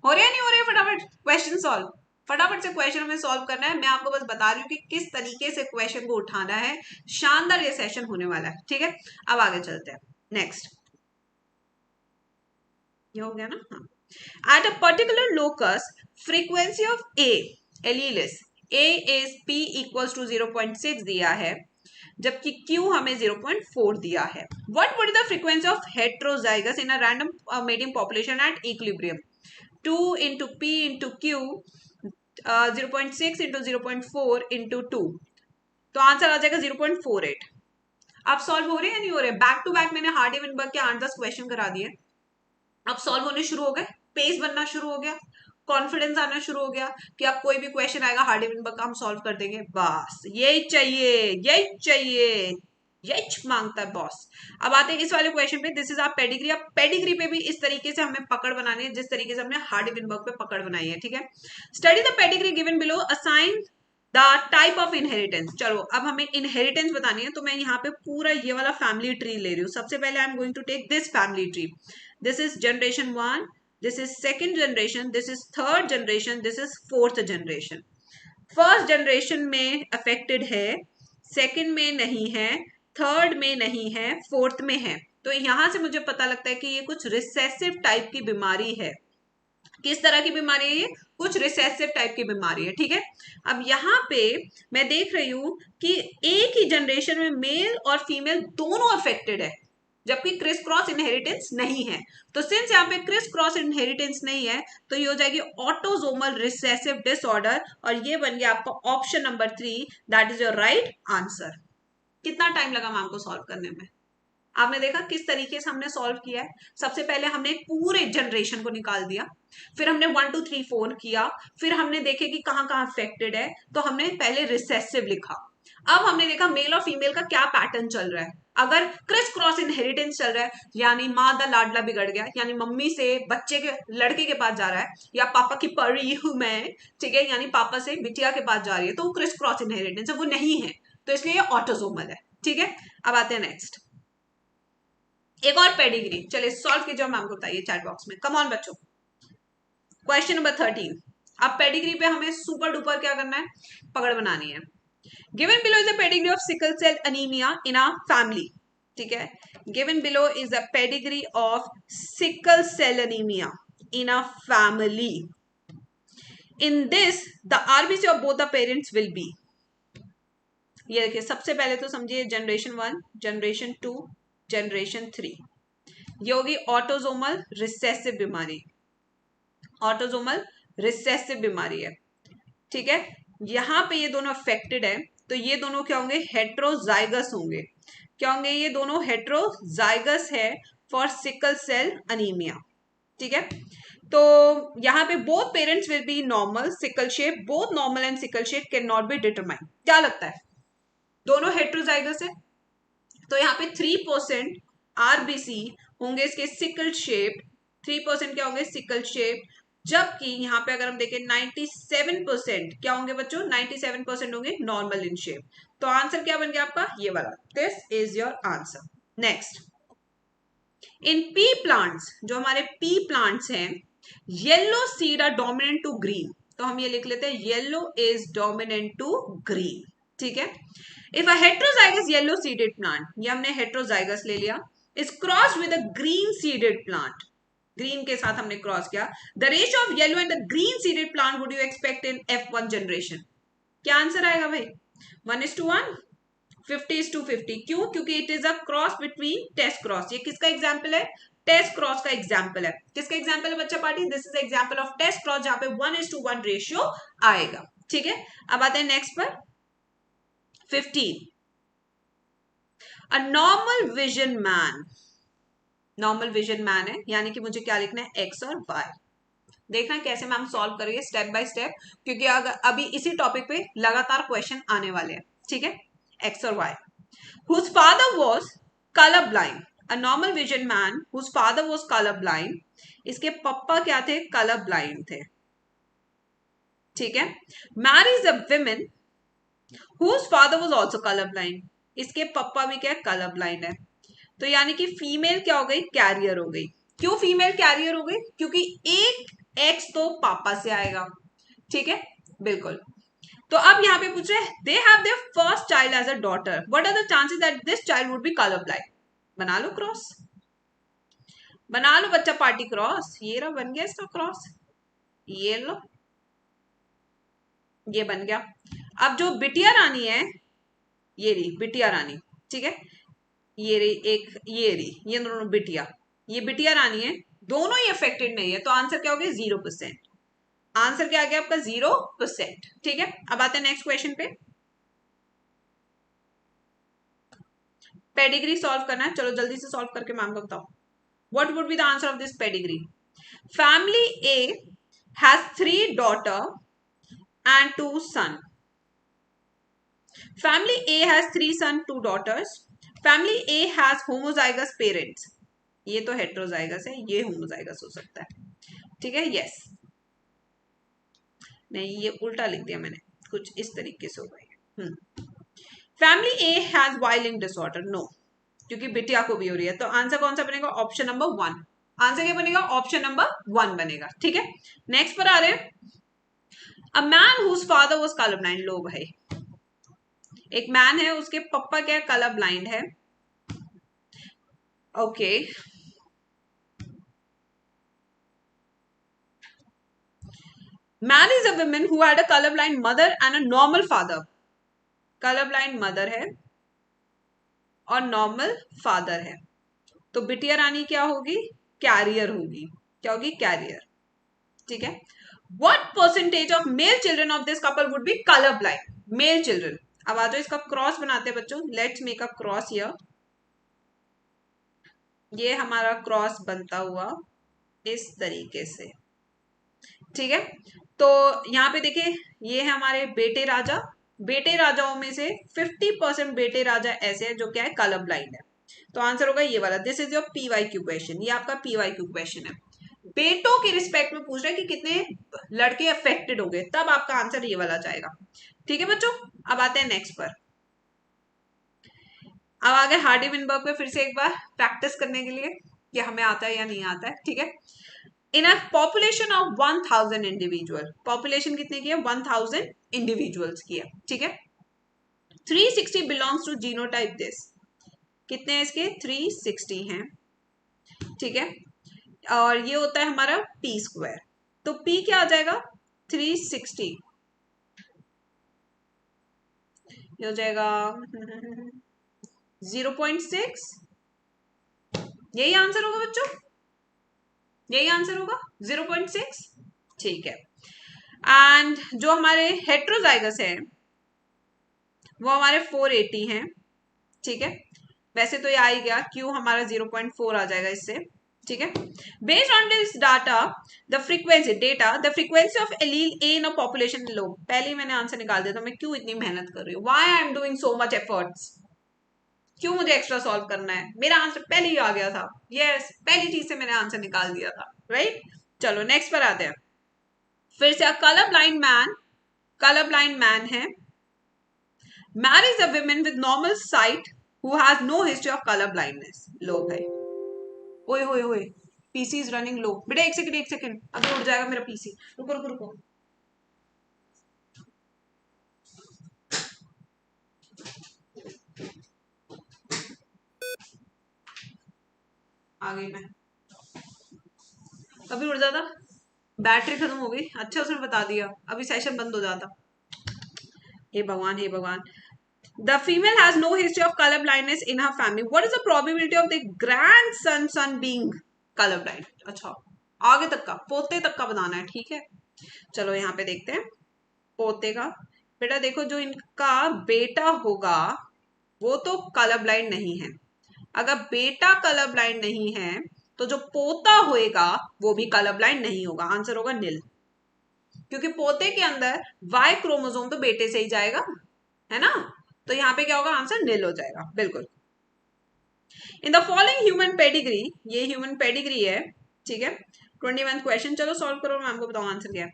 हो रहे हैं नहीं हो रहे? फटाफट क्वेश्चन सॉल्व, फटाफट से क्वेश्चन हमें सॉल्व करना है। मैं आपको बस बता रही हूँ कि किस तरीके से क्वेश्चन को उठाना है। शानदार ये सेशन होने वाला है। ठीक है, अब आगे चलते हैं। नेक्स्ट, ये हो गया ना? हाँ। At a particular locus, frequency of A alleles A is P equals to 0.6 दिया है, जबकि Q हमें 0.4 दिया है। What would be the frequency of heterozygous in a random mating population at equilibrium? 2 into P into Q, 0.6 into 0.4 into 2, तो answer आ जाएगा 0.48। अब solve हो रहे हैं या नहीं हो रहे? बैक टू बैक मैंने हार्डी विनबर्ग के 8-10 क्वेश्चन करा दिए, अब सॉल्व होने शुरू हो गए, पेस बनना शुरू हो गया, कॉन्फिडेंस आना शुरू हो गया कि अब कोई भी क्वेश्चन आएगा हार्डी विनबर्ग का हम सॉल्व कर देंगे। बस यही चाहिए, यही चाहिए, यही मांगता है बॉस। अब आते हैं इस वाले क्वेश्चन पे। दिस इज आप पेडिग्री। अब पेडिग्री पे भी इस तरीके से हमें पकड़ बनानी है जिस तरीके से हमने हार्डी विनबर्ग पे पकड़ बनाई है। ठीक है, study the pedigree given below, assign the type of inheritance. चलो अब हमें इनहेरिटेंस बतानी है, तो मैं यहाँ पे पूरा ये वाला फैमिली ट्री ले रही हूँ। सबसे पहले I am going to take this family tree. This is generation 1, this is second generation, this is third generation, this is fourth generation. First generation में अफेक्टेड है, सेकंड में नहीं है, थर्ड में नहीं है, फोर्थ में है। तो यहां से मुझे पता लगता है कि ये कुछ रिसेसिव टाइप की बीमारी है। किस तरह की बीमारी है ये? कुछ रिसेसिव टाइप की बीमारी है। ठीक है, अब यहाँ पे मैं देख रही हूं कि एक ही जनरेशन में मेल और फीमेल दोनों अफेक्टेड है, जबकि क्रिस क्रॉस इनहेरिटेंस नहीं है। तो सिंस यहाँ पे क्रिस क्रॉस इनहेरिटेंस नहीं है, तो ये हो जाएगी ऑटोजोमल रिसेसिव डिसऑर्डर, और ये बन गया आपका option number 3, that is your right answer. कितना टाइम लगा मैम को सॉल्व करने में? आपने देखा किस तरीके से हमने सॉल्व किया है। सबसे पहले हमने एक पूरे जनरेशन को निकाल दिया, फिर हमने 1 2 3 4 किया, फिर हमने देखे कि कहाँ कहाँ अफेक्टेड है, तो हमने पहले रिसेसिव लिखा। अब हमने देखा मेल और फीमेल का क्या पैटर्न चल रहा है। अगर क्रिस क्रॉस इनहेरिटेंस चल रहा है, यानी माँ दा लाडला बिगड़ गया, यानी मम्मी से बच्चे के लड़के के पास जा रहा है, या पापा की परी हूं मैं, ठीक है, यानी पापा से बिटिया के पास जा रही है, तो वो क्रिस क्रॉस इनहेरिटेंस है, वो नहीं है, तो इसलिए ये ऑटोसोमल है। ठीक है, अब आते हैं नेक्स्ट, एक और पेडिग्री। चलिए सॉल्व कीजिए, मैम को बताइए चैट बॉक्स में। कम ऑन बच्चों, क्वेश्चन नंबर 13। अब पेडिग्री पे हमें सुपर डुपर क्या करना है? पकड़ बनानी है। Given below is a pedigree of sickle cell anaemia in a family. ठीक है, given below is a pedigree of sickle cell anaemia in a family. In this, the RBC of both the parents will be, ये देखिए, सबसे पहले तो समझिए generation 1, generation 2, generation 3। ये होगी ऑटोजोमल रिसेसिव बीमारी, ऑटोजोमल रिसेसिव बीमारी है। ठीक है, यहां पे ये दोनों अफेक्टेड है, तो ये दोनों क्या होंगे, हेट्रोजाइगस होंगे। क्या होंगे, ये दोनों हेट्रोजाइगस है फॉर सिकल सेल अनीमिया। ठीक है, तो यहाँ पे both parents will be normal sickle shape, both normal and sickle shape can not be determined. क्या लगता है, दोनों हेट्रोजाइगस है, तो यहाँ पे 3% आरबीसी होंगे इसके सिकल शेप, 3% क्या होंगे, सिकल शेप। जबकि यहाँ पे अगर हम देखें 97% क्या होंगे बच्चों, 97% होंगे नॉर्मल इन शेप। तो आंसर क्या बन गया आपका, ये वाला, this is your answer. Next, in pea plants, जो हमारे पी प्लांट्स हैं, yellow seed are dominant to green. तो हम ये लिख लेते हैं, yellow is dominant to green. ठीक है, if a heterozygous yellow seeded plant, ये हमने हेट्रोजाइगस ले लिया, is cross with a green seeded plant, green के साथ हमने क्रॉस किया, the ratio of yellow and the green seeded plant would you expect in F1 generation. क्या answer आएगा भाई, 1:1, 50:50। क्यों, क्योंकि it is a cross between test cross. ये किसका एग्जाम्पल है, टेस्ट क्रॉस का एग्जाम्पल है। किसका एग्जाम्पल है बच्चा party, this is example of test cross, जहां पे 1:1 रेशियो आएगा। ठीक है, अब आते हैं नेक्स्ट पर, 15, a normal vision man, normal vision man है, यानी कि मुझे क्या लिखना है, एक्स और वाई। देखना कैसे मैम सॉल्व करेंगे स्टेप बाय स्टेप, क्योंकि अगर अभी इसी टॉपिक पे लगातार क्वेश्चन आने वाले हैं। ठीक है, एक्स और Y. whose father was color blind, a normal vision man whose father was color blind, इसके पप्पा क्या थे, कलर ब्लाइंड थे। ठीक है, marries a woman whose father was also color blind, इसके पप्पा भी क्या, कलर ब्लाइंड है। तो यानी कि फीमेल क्या हो गई, कैरियर हो गई। क्यों फीमेल कैरियर हो गई, क्योंकि एक एक्स तो पापा से आएगा। ठीक है, बिल्कुल। तो अब यहाँ पे पूछ रहे हैं, they have their first child as a daughter, what are the chances that this child would be colour blind. बना लो क्रॉस, बना लो बच्चा पार्टी क्रॉस, ये रहा बन गया इसका क्रॉस, ये लो, ये बन गया। अब जो बिटिया रानी है, ये रही बिटिया रानी। ठीक है, ये रही एक, ये रही, ये दोनों बिटिया, ये बिटिया रानी है, दोनों ही अफेक्टेड नहीं है, तो आंसर क्या हो गया, 0%। आंसर क्या आ गया आपका, 0%। ठीक है, अब आते हैं नेक्स्ट क्वेश्चन पे, पेडिग्री सॉल्व करना है। चलो जल्दी से सॉल्व करके मैम को बताओ, what would be the answer of this pedigree. Family A has 3 daughter and 2 son. Family A has 3 son, 2 daughters. Family A has homozygous parents. ये तो हेट्रोजाइगस है, ये होमोजाइगस हो सकता है। ठीक है, यस, नहीं ये उल्टा लिख दिया मैंने, कुछ इस तरीके से हो गई। Family A has Y linked disorder, no, क्योंकि बिटिया को भी हो रही है, तो आंसर कौन सा बनेगा, ऑप्शन नंबर 1। आंसर क्या बनेगा, ऑप्शन नंबर 1 बनेगा। ठीक है, नेक्स्ट पर आ रहे हैं, a man whose father was colour blind, लो भाई, एक मैन है उसके पप्पा क्या है, कलर ब्लाइंड है। Okay, marries a woman who had a colorblind mother and a normal father. colorblind mother है और नॉर्मल फादर है, तो बिटिया रानी क्या होगी, कैरियर होगी। क्या होगी, कैरियर। ठीक है, what percentage of male children of this couple would be colour blind, male children. अब आ जाओ इसका क्रॉस बनाते हैं बच्चों, let's make a cross here. ये हमारा क्रॉस बनता हुआ इस तरीके से। ठीक है, तो यहाँ पे देखिए, ये है हमारे बेटे राजा, बेटे राजाओं में से 50% बेटे राजा ऐसे हैं जो क्या है, कलर ब्लाइंड है। तो आंसर होगा ये वाला, this is your PYQ question, ये आपका PYQ क्वेश्चन है। बेटों के रिस्पेक्ट में पूछ रहा है कि कितने लड़के अफेक्टेड हो गए, तब आपका आंसर ये वाला जाएगा। ठीक है बच्चों, अब आते हैं नेक्स्ट पर। अब आ गए हार्डी विनबर्ग पे फिर से एक बार प्रैक्टिस करने के लिए कि हमें आता है या नहीं आता है। ठीक है, in a population of 1000 individual, population कितने की है, 1000 इंडिविजुअल्स की है। ठीक है, 360 बिलोंग्स टू जीनोटाइप दिस, कितने हैं इसके, 360 हैं। ठीक है, और ये होता है हमारा पी स्क्वायर, तो पी क्या आ जाएगा, 360, ये हो जाएगा 0.6। यही आंसर होगा बच्चों, यही आंसर होगा 0.6। ठीक है। एंड जो हमारे हेट्रोजाइगस है वो हमारे 480 हैं। ठीक है, वैसे तो ये आ ही गया, क्यों हमारा 0.4 आ जाएगा इससे। ठीक है, based on this data the frequency of allele A in a population लो। पहले ही मैंने आंसर निकाल दिया था, मैं क्यों इतनी मेहनत कर रही हूँ, why I am doing so much efforts, क्यों मुझे एक्स्ट्रा सॉल्व करना है, मेरा आंसर पहले ही आ गया था। यस, पहली चीज से मैंने आंसर निकाल दिया था, राइट। चलो नेक्स्ट पर आते हैं। फिर से कलर ब्लाइंड मैन है, marries a woman with normal sight who has no history of color blindness। लो भाई, ओए होए होए, पीसी इज रनिंग लो। बेटा एक सेकंड, अभी उठ जाएगा मेरा पीसी, रुको रुको रुको। आ गई मैं, अभी उठ जाता, बैटरी खत्म हो गई। अच्छा उसने बता दिया, अभी सेशन बंद हो जाता। हे भगवान हे भगवान। The female has no history of color blindness in her family. What is the probability of the son being colorblind? अच्छा, आगे तक का, पोते तक का बनाना है, ठीक है। चलो यहाँ पे देखते हैं पोते का। बेटा देखो, जो इनका बेटा होगा वो तो कलर ब्लाइंड नहीं है। अगर बेटा कलर ब्लाइंड नहीं है तो जो पोता होएगा वो भी कलर ब्लाइंड नहीं होगा। आंसर होगा नील, क्योंकि पोते के अंदर वाई क्रोमोसोम तो बेटे से ही जाएगा, है ना। तो यहाँ पे क्या होगा, आंसर नील हो जाएगा, बिल्कुल। In the following human pedigree, ये ह्यूमन पेडिग्री है, ठीक है। 21 क्वेश्चन, चलो सॉल्व करो, मैम को बताओ आंसर क्या है।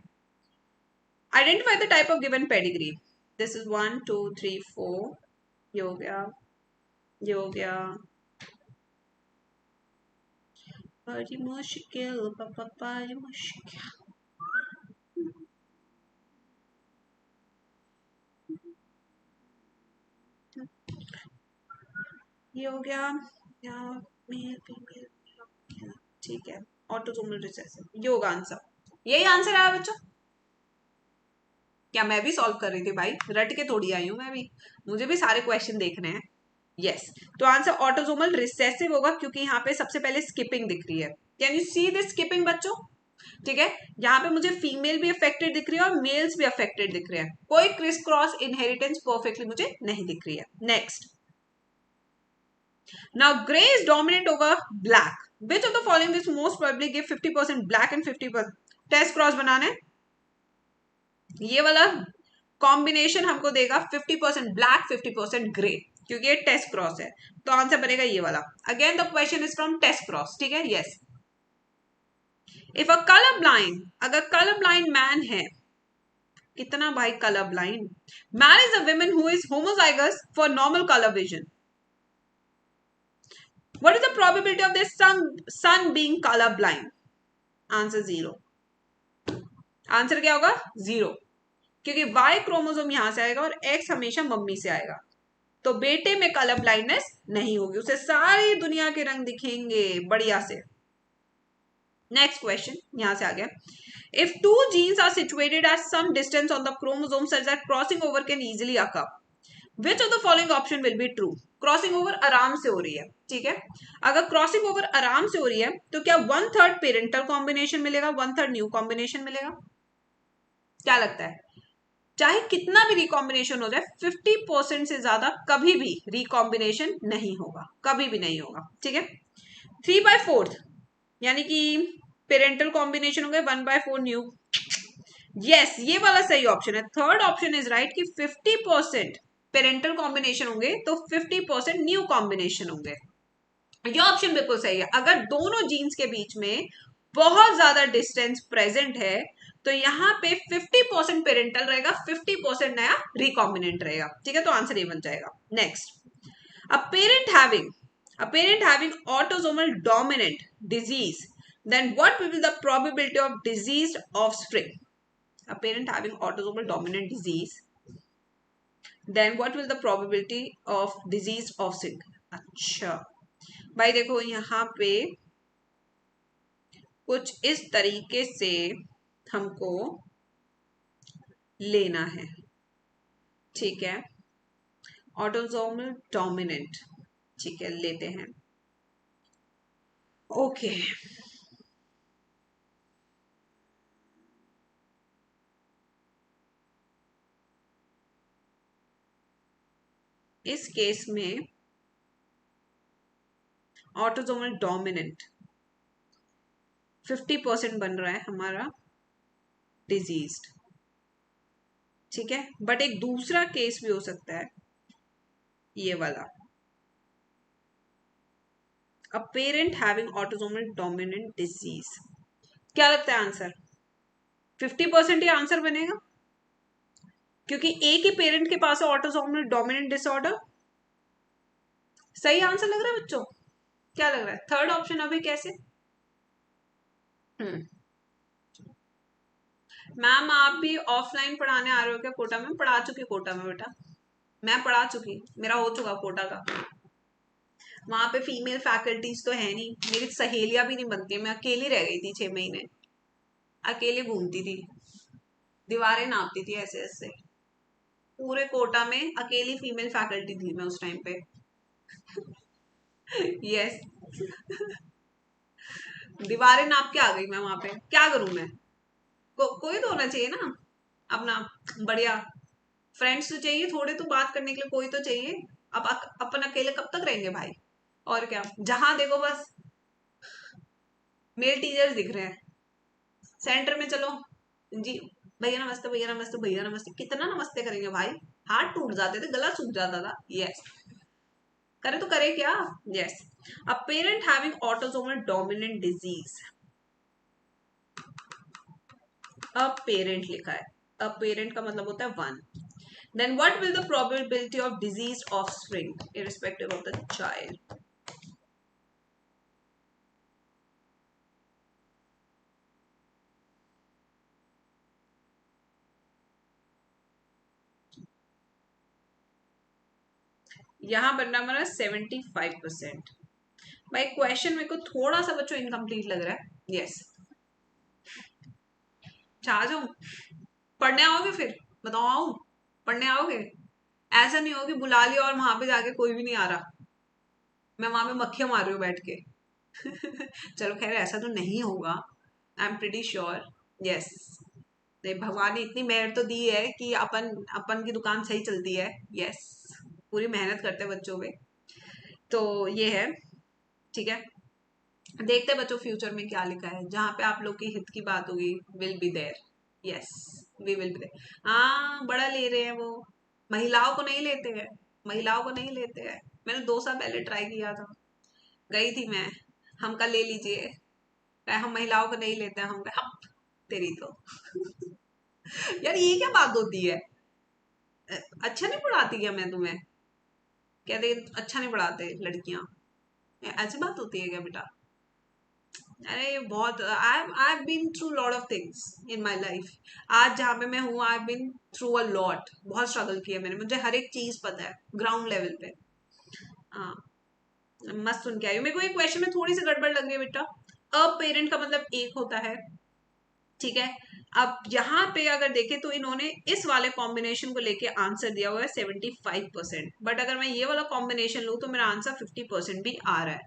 Identify the type of given pedigree. This is 1 2 3 4, ये हो गया, ये हो गया। बड़ी मुश्किल बड़ी मुश्किल। ये हो गया, ठीक है। ऑटोसोमल रिसेसिव, ये होगा आंसर, यही आंसर आया बच्चों। क्या मैं भी सॉल्व कर रही थी भाई, रट के थोड़ी आई हूं मैं भी, मुझे भी सारे क्वेश्चन देखने हैं। यस, तो आंसर ऑटोसोमल रिसेसिव होगा, क्योंकि यहाँ पे सबसे पहले स्किपिंग दिख रही है। Can you see this skipping बच्चों? ठीक है, यहाँ पे मुझे फीमेल भी अफेक्टेड दिख रही है और मेल्स भी अफेक्टेड दिख रहे हैं, कोई क्रिस क्रॉस इनहेरिटेंस परफेक्टली मुझे नहीं दिख रही है। Next, now grey is dominant over black, which of the following this most probably give 50% black and 50%। Test cross बनाने, ये वाला कॉम्बिनेशन हमको देगा 50% ब्लैक 50% ग्रे, क्योंकि ये टेस्ट क्रॉस है, तो आंसर बनेगा ये वाला। Again the question is from test cross, ठीक है। Yes, if a colour blind, अगर कलर ब्लाइंड मैन है, कितना भाई colour blind, marriage a woman who is homozygous for normal colour vision, what is the probability of this son being colour blind? Answer 0। Answer क्या होगा? 0, क्योंकि Y chromosome यहां से आएगा और एक्स हमेशा मम्मी से आएगा, तो बेटे में कलर ब्लाइंडनेस नहीं होगी, उसे सारी दुनिया के रंग दिखेंगे बढ़िया से। नेक्स्ट क्वेश्चन यहां से आ गया, if two genes are situated at some distance on the chromosome such that crossing over can easily occur, which of the following option will be true? Crossing over आराम से हो रही है, ठीक है। अगर क्रॉसिंग ओवर आराम से हो रही है तो क्या 1/3 पेरेंटल कॉम्बिनेशन मिलेगा, 1/3 न्यू कॉम्बिनेशन मिलेगा? क्या लगता है? चाहे कितना भी रिकॉम्बिनेशन हो जाए, 50% से ज्यादा कभी भी रिकॉम्बिनेशन नहीं होगा, कभी भी नहीं होगा, ठीक है। 3/4 यानी कि पेरेंटल कॉम्बिनेशन हो गए, 1/4 न्यू। यस, ये वाला सही ऑप्शन है, थर्ड ऑप्शन इज राइट कि 50% पेरेंटल कॉम्बिनेशन होंगे तो 50% न्यू कॉम्बिनेशन होंगे। ये ऑप्शन बिल्कुल सही है। अगर दोनों जीन्स के बीच में बहुत ज्यादा डिस्टेंस प्रेजेंट है तो यहाँ पे 50% पेरेंटल रहेगा, 50% नया रिकॉम्बिनेंट रहेगा, ठीक है। तो आंसर ये बन जाएगा। Next, a parent having autosomal dominant disease, then what will be the probability of diseased offspring? A parent having autosomal dominant disease, then what will the probability of diseased offspring? अच्छा भाई देखो, यहाँ पे कुछ इस तरीके से हमको लेना है, ठीक है। ऑटोसोमल डोमिनेंट, ठीक है लेते हैं। ओके इस केस में ऑटोसोमल डोमिनेंट 50% बन रहा है हमारा डिजीज्ड, ठीक है। बट एक दूसरा केस भी हो सकता है ये वाला, a parent having autosomal dominant disease. क्या लगता है आंसर? 50% ही आंसर बनेगा क्योंकि एक ही पेरेंट के पास है ऑटोसोमल डोमिनेंट डिसऑर्डर। सही आंसर लग रहा है बच्चों? क्या लग रहा है? थर्ड ऑप्शन अभी कैसे? मैम आप भी ऑफलाइन पढ़ाने आ रहे हो क्या कोटा में? पढ़ा चुकी कोटा में बेटा, मैं पढ़ा चुकी, मेरा हो चुका कोटा का। वहां पे फीमेल फैकल्टीज तो है नहीं, मेरी सहेलियां भी नहीं बनती, मैं अकेली रह गई थी 6 महीने, अकेले घूमती थी, दीवारें नापती थी ऐसे ऐसे। पूरे कोटा में अकेली फीमेल फैकल्टी थी मैं उस टाइम पे। यस दीवारें नाप के आ गई मैं वहां पे, क्या करूं मैं? कोई तो होना चाहिए ना अपना बढ़िया, फ्रेंड्स तो चाहिए, थोड़े तो बात करने के लिए कोई तो चाहिए। अब अपन अकेले कब तक रहेंगे भाई? और क्या, जहां देखो बस मेल टीचर्स दिख रहे हैं। सेंटर में चलो जी, भैया नमस्ते, भैया नमस्ते, भैया नमस्ते, कितना नमस्ते करेंगे भाई? हाथ टूट जाते थे, गला सूख जाता था। यस करे तो करे क्या? Yes a parent having autosomal dominant disease, a parent लिखा है, अ पेरेंट का मतलब होता है one. Then what will the probability of diseased offspring irrespective of the child? यहां बनना हमारा 75%। भाई क्वेश्चन मेरे को थोड़ा सा बच्चों इनकम्प्लीट लग रहा है। यस चाह जाऊं पढ़ने आओगे? फिर बताओ आऊं पढ़ने आओगे? ऐसा नहीं हो कि बुला लिया और वहां पे जाके कोई भी नहीं आ रहा, मैं वहां पे मक्खियां मार रही हूँ बैठ के। चलो खैर ऐसा तो नहीं होगा, I am pretty sure. Yes भगवान ने इतनी मेहनत तो दी है कि अपन अपन की दुकान सही चलती है। यस पूरी मेहनत करते हैं बच्चों पे, तो ये है, ठीक है। देखते हैं बच्चों फ्यूचर में क्या लिखा है, जहां पे आप लोग की हित की बात होगी will be there. Yes we will be there. हाँ बड़ा ले रहे हैं वो, महिलाओं को नहीं लेते हैं, महिलाओं को नहीं लेते हैं। मैंने 2 साल पहले ट्राई किया था, गई थी मैं, हम का ले लीजिए, हम महिलाओं को नहीं लेते हैं, हम कहा, "हप, तेरी तो यार ये क्या बात होती है? अच्छा नहीं पढ़ाती क्या मैं तुम्हें? कहते अच्छा नहीं पढ़ाते लड़कियां, ऐसी बात होती है क्या बेटा? अरे बहुत I been through lot of things in my life. आज जहाँ पे मैं हूँ I been through a lot, बहुत स्ट्रगल किया मैंने, मुझे हर एक चीज पता है ग्राउंड लेवल पे। हाँ मस्त सुन के आई हूँ। मेरे को एक क्वेश्चन में थोड़ी सी गड़बड़ लग रही है बेटा, अ पेरेंट का मतलब एक होता है, ठीक है। अब यहाँ पे अगर देखें तो इन्होंने इस वाले कॉम्बिनेशन को लेके आंसर दिया हुआ है 75%, बट अगर मैं ये वाला कॉम्बिनेशन लूँ तो मेरा आंसर 50% भी आ रहा है,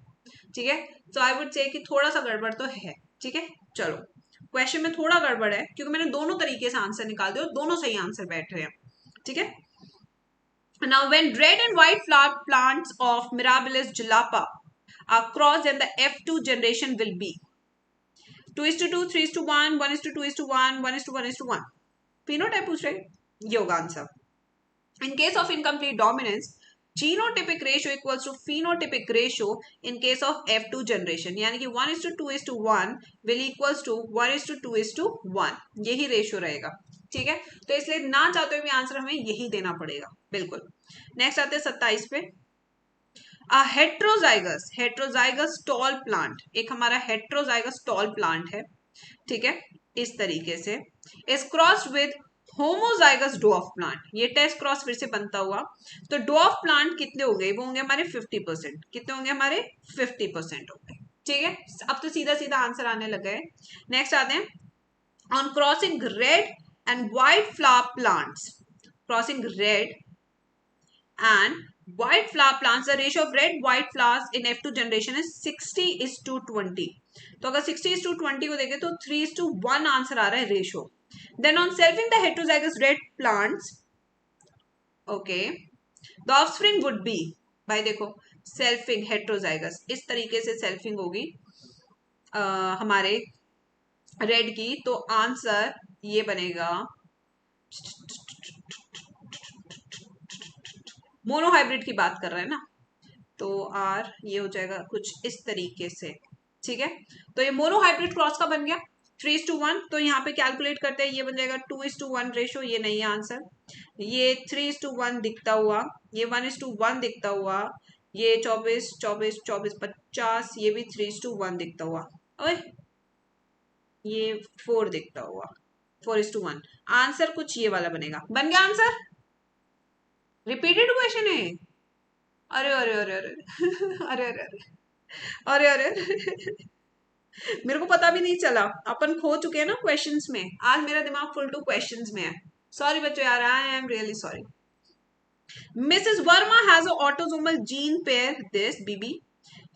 ठीक है। तो आई वुड से कि थोड़ा सा गड़बड़ तो है, ठीक है। चलो क्वेश्चन में थोड़ा गड़बड़ है क्योंकि मैंने दोनों तरीके से आंसर निकाल दिया और दोनों सही आंसर बैठ रहे हैं, ठीक है। Now, when red and white flower plants of Mirabilis jalapa are crossed, then the F2 generation will be 2:2, 3:1, 1:2:1, 1:1:1. Phenotype पूछ रहे, ये होगा answer. In case of incomplete dominance, genotypic ratio equals to phenotypic ratio in case of F2 generation, यानी कि 1:2:1 will equals to 1:2:1, यही ratio रहेगा, ठीक है। तो इसलिए ना चाहते हुए भी आंसर हमें यही देना पड़ेगा, बिल्कुल। नेक्स्ट आते हैं 27 पे, हेट्रोजाइगस, हेट्रोजाइगस टॉल प्लांट, एक हमारा हेट्रोजाइगस टॉल प्लांट है, ठीक है। इस तरीके से is crossed with homozygous डॉफ plant, ये टेस्ट क्रॉस फिर से बनता हुआ, तो डॉफ प्लांट कितने होंगे? वो होंगे हमारे 50%, कितने होंगे हमारे? 50% होंगे, ठीक है। अब तो सीधा सीधा आंसर आने लगा है। नेक्स्ट आते हैं, on crossing red and white flower plants, crossing red and white flower plants, the ratio of red white flowers in F2 generation is 60:20. तो अगर 60:20 को देखें तो 3:1 आंसर आ रहा है ratio. Then on selfing the heterozygous red plants, okay, the offspring would be, भाई देखो selfing heterozygous इस तरीके से सेल्फिंग होगी हमारे रेड की, तो आंसर ये बनेगा मोनोहाइब्रिड की बात कर रहे हैं ना, तो आर ये हो जाएगा कुछ इस तरीके से. ठीक है, तो ये मोनोहाइब्रिड क्रॉस का बन गया 3:1. तो यहाँ पे कैलकुलेट करते हैं, ये बन जाएगा 2:1 रेशो. ये नहीं है आंसर. ये 3:1 दिखता हुआ, ये 1:1 दिखता हुआ, ये 24 24 24 50, ये भी 3:1 दिखता हुआ, और ये 4 दिखता हुआ, 4:1. आंसर कुछ ये वाला बनेगा. बन गया आंसर. रिपीटेड क्वेश्चन है. अरे अरे अरे अरे अरे अरे अरे अरे मेरे को पता भी नहीं चला. अपन खो चुके हैं ना क्वेश्चंस में. आज मेरा दिमाग फुल टू क्वेश्चंस में है. सॉरी बच्चों यार, I am really sorry. Mrs. Verma has an autosomal gene pair, this BB.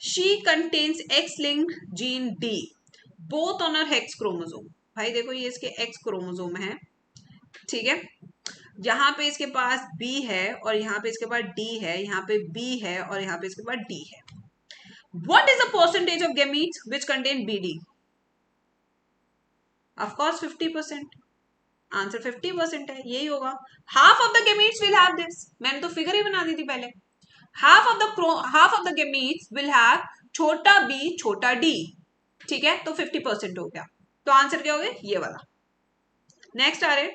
She contains X-linked gene D, both on her X chromosome. भाई देखो ये इसके X क्रोमोसोम है. ठीक है, यहाँ पे इसके पास B है और यहाँ पे इसके पास D है, यहाँ पे B है और यहाँ पे इसके पास D है. What is the percentage of gametes which contain BD? Of course 50%. Answer 50% है, यही होगा. Half of the gametes will have this. मैंने तो फिगर ही बना दी थी पहले. Half of the gametes will have छोटा बी छोटा डी. ठीक है, तो 50% हो गया. तो आंसर क्या हो गया? ये वाला. नेक्स्ट आ रहे,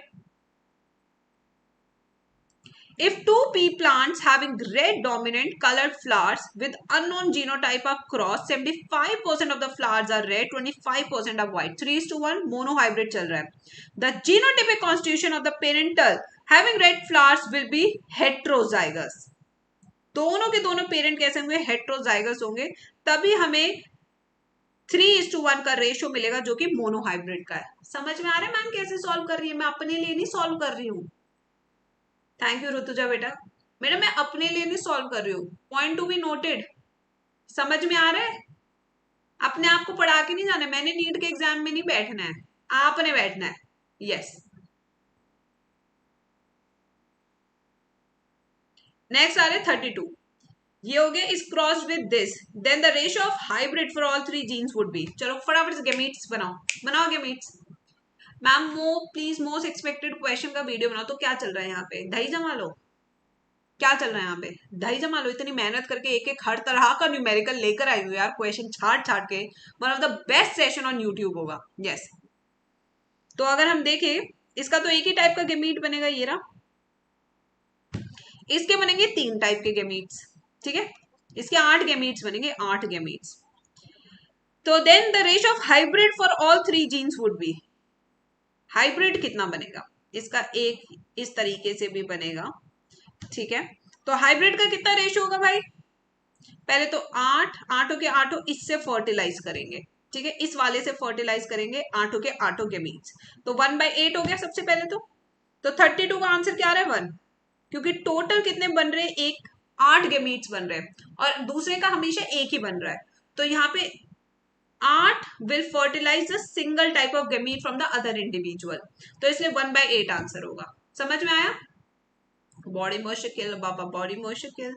if two pea plants having red dominant colored flowers with unknown genotype are crossed, 75% of the flowers are red, 25% are white. 3:1 monohybrid चल रहा है. The genotypic constitution of the parental having red flowers will be heterozygous. दोनों के दोनों parent कैसे होंगे? Heterozygous होंगे. तभी हमें 3:1 का रेशियो मिलेगा जो कि मोनोहाइब्रिड का है. समझ में आ रहा है मैम कैसे सॉल्व कर रही है? मैं अपने लिए नहीं सॉल्व कर रही हूँ. थैंक यू ऋतुजा बेटा. मैडम मैं अपने लिए नहीं सॉल्व कर रही हूँ. Point to be noted. समझ में आ रहा है? अपने आप को पढ़ा के नहीं जाना. मैंने नीट के एग्जाम में नहीं बैठना है, आपने बैठना है. यस. नेक्स्ट आ रहे 32. ये हो गया is crossed with this, then the ratio of hybrid for all 3 genes would be. चलो फटाफट से गेमीट्स बनाओ. बनाओ gametes. Ma'am please most expected question का वीडियो बनाओ. तो क्या चल रहा है यहाँ पे? दही जमा लो. क्या चल रहा है यहाँ पे? दही जमा लो. इतनी मेहनत करके एक एक हर तरह का न्यूमेरिकल लेकर आई हूँ यार, क्वेश्चन छाट छाट के. One of the best session on YouTube होगा. यस. तो अगर हम देखें इसका तो एक ही टाइप का गेमीट बनेगा. ये रहा. इसके बनेंगे 3 टाइप के गेमीट्स. ठीक है, इसके 8 गेमीट्स बनेंगे. 8 गेमीट्स. तो then the ratio of hybrid for all 3 genes would be. Hybrid कितना बनेगा? इसका एक इस तरीके से भी बनेगा. ठीक है, तो हाइब्रिड का कितना रेशियो होगा भाई? पहले तो 8 8 के 8 इससे फर्टिलाइज करेंगे. ठीक है, इस वाले से फर्टिलाइज करेंगे 8 के 8 गेमीट्स. तो 1/8 हो गया सबसे पहले. तो 32 का आंसर क्या आ रहा है? 1. क्योंकि टोटल कितने बन रहे हैं? 8 गेमीट्स बन रहे हैं और दूसरे का हमेशा एक ही बन रहा है. तो यहाँ पे 8 will fertilize a single type of gamete from the other individual. तो इसलिए 1/8 आंसर होगा. समझ में आया? बॉडी मुश्किल बाबा, बॉडी मुश्किल.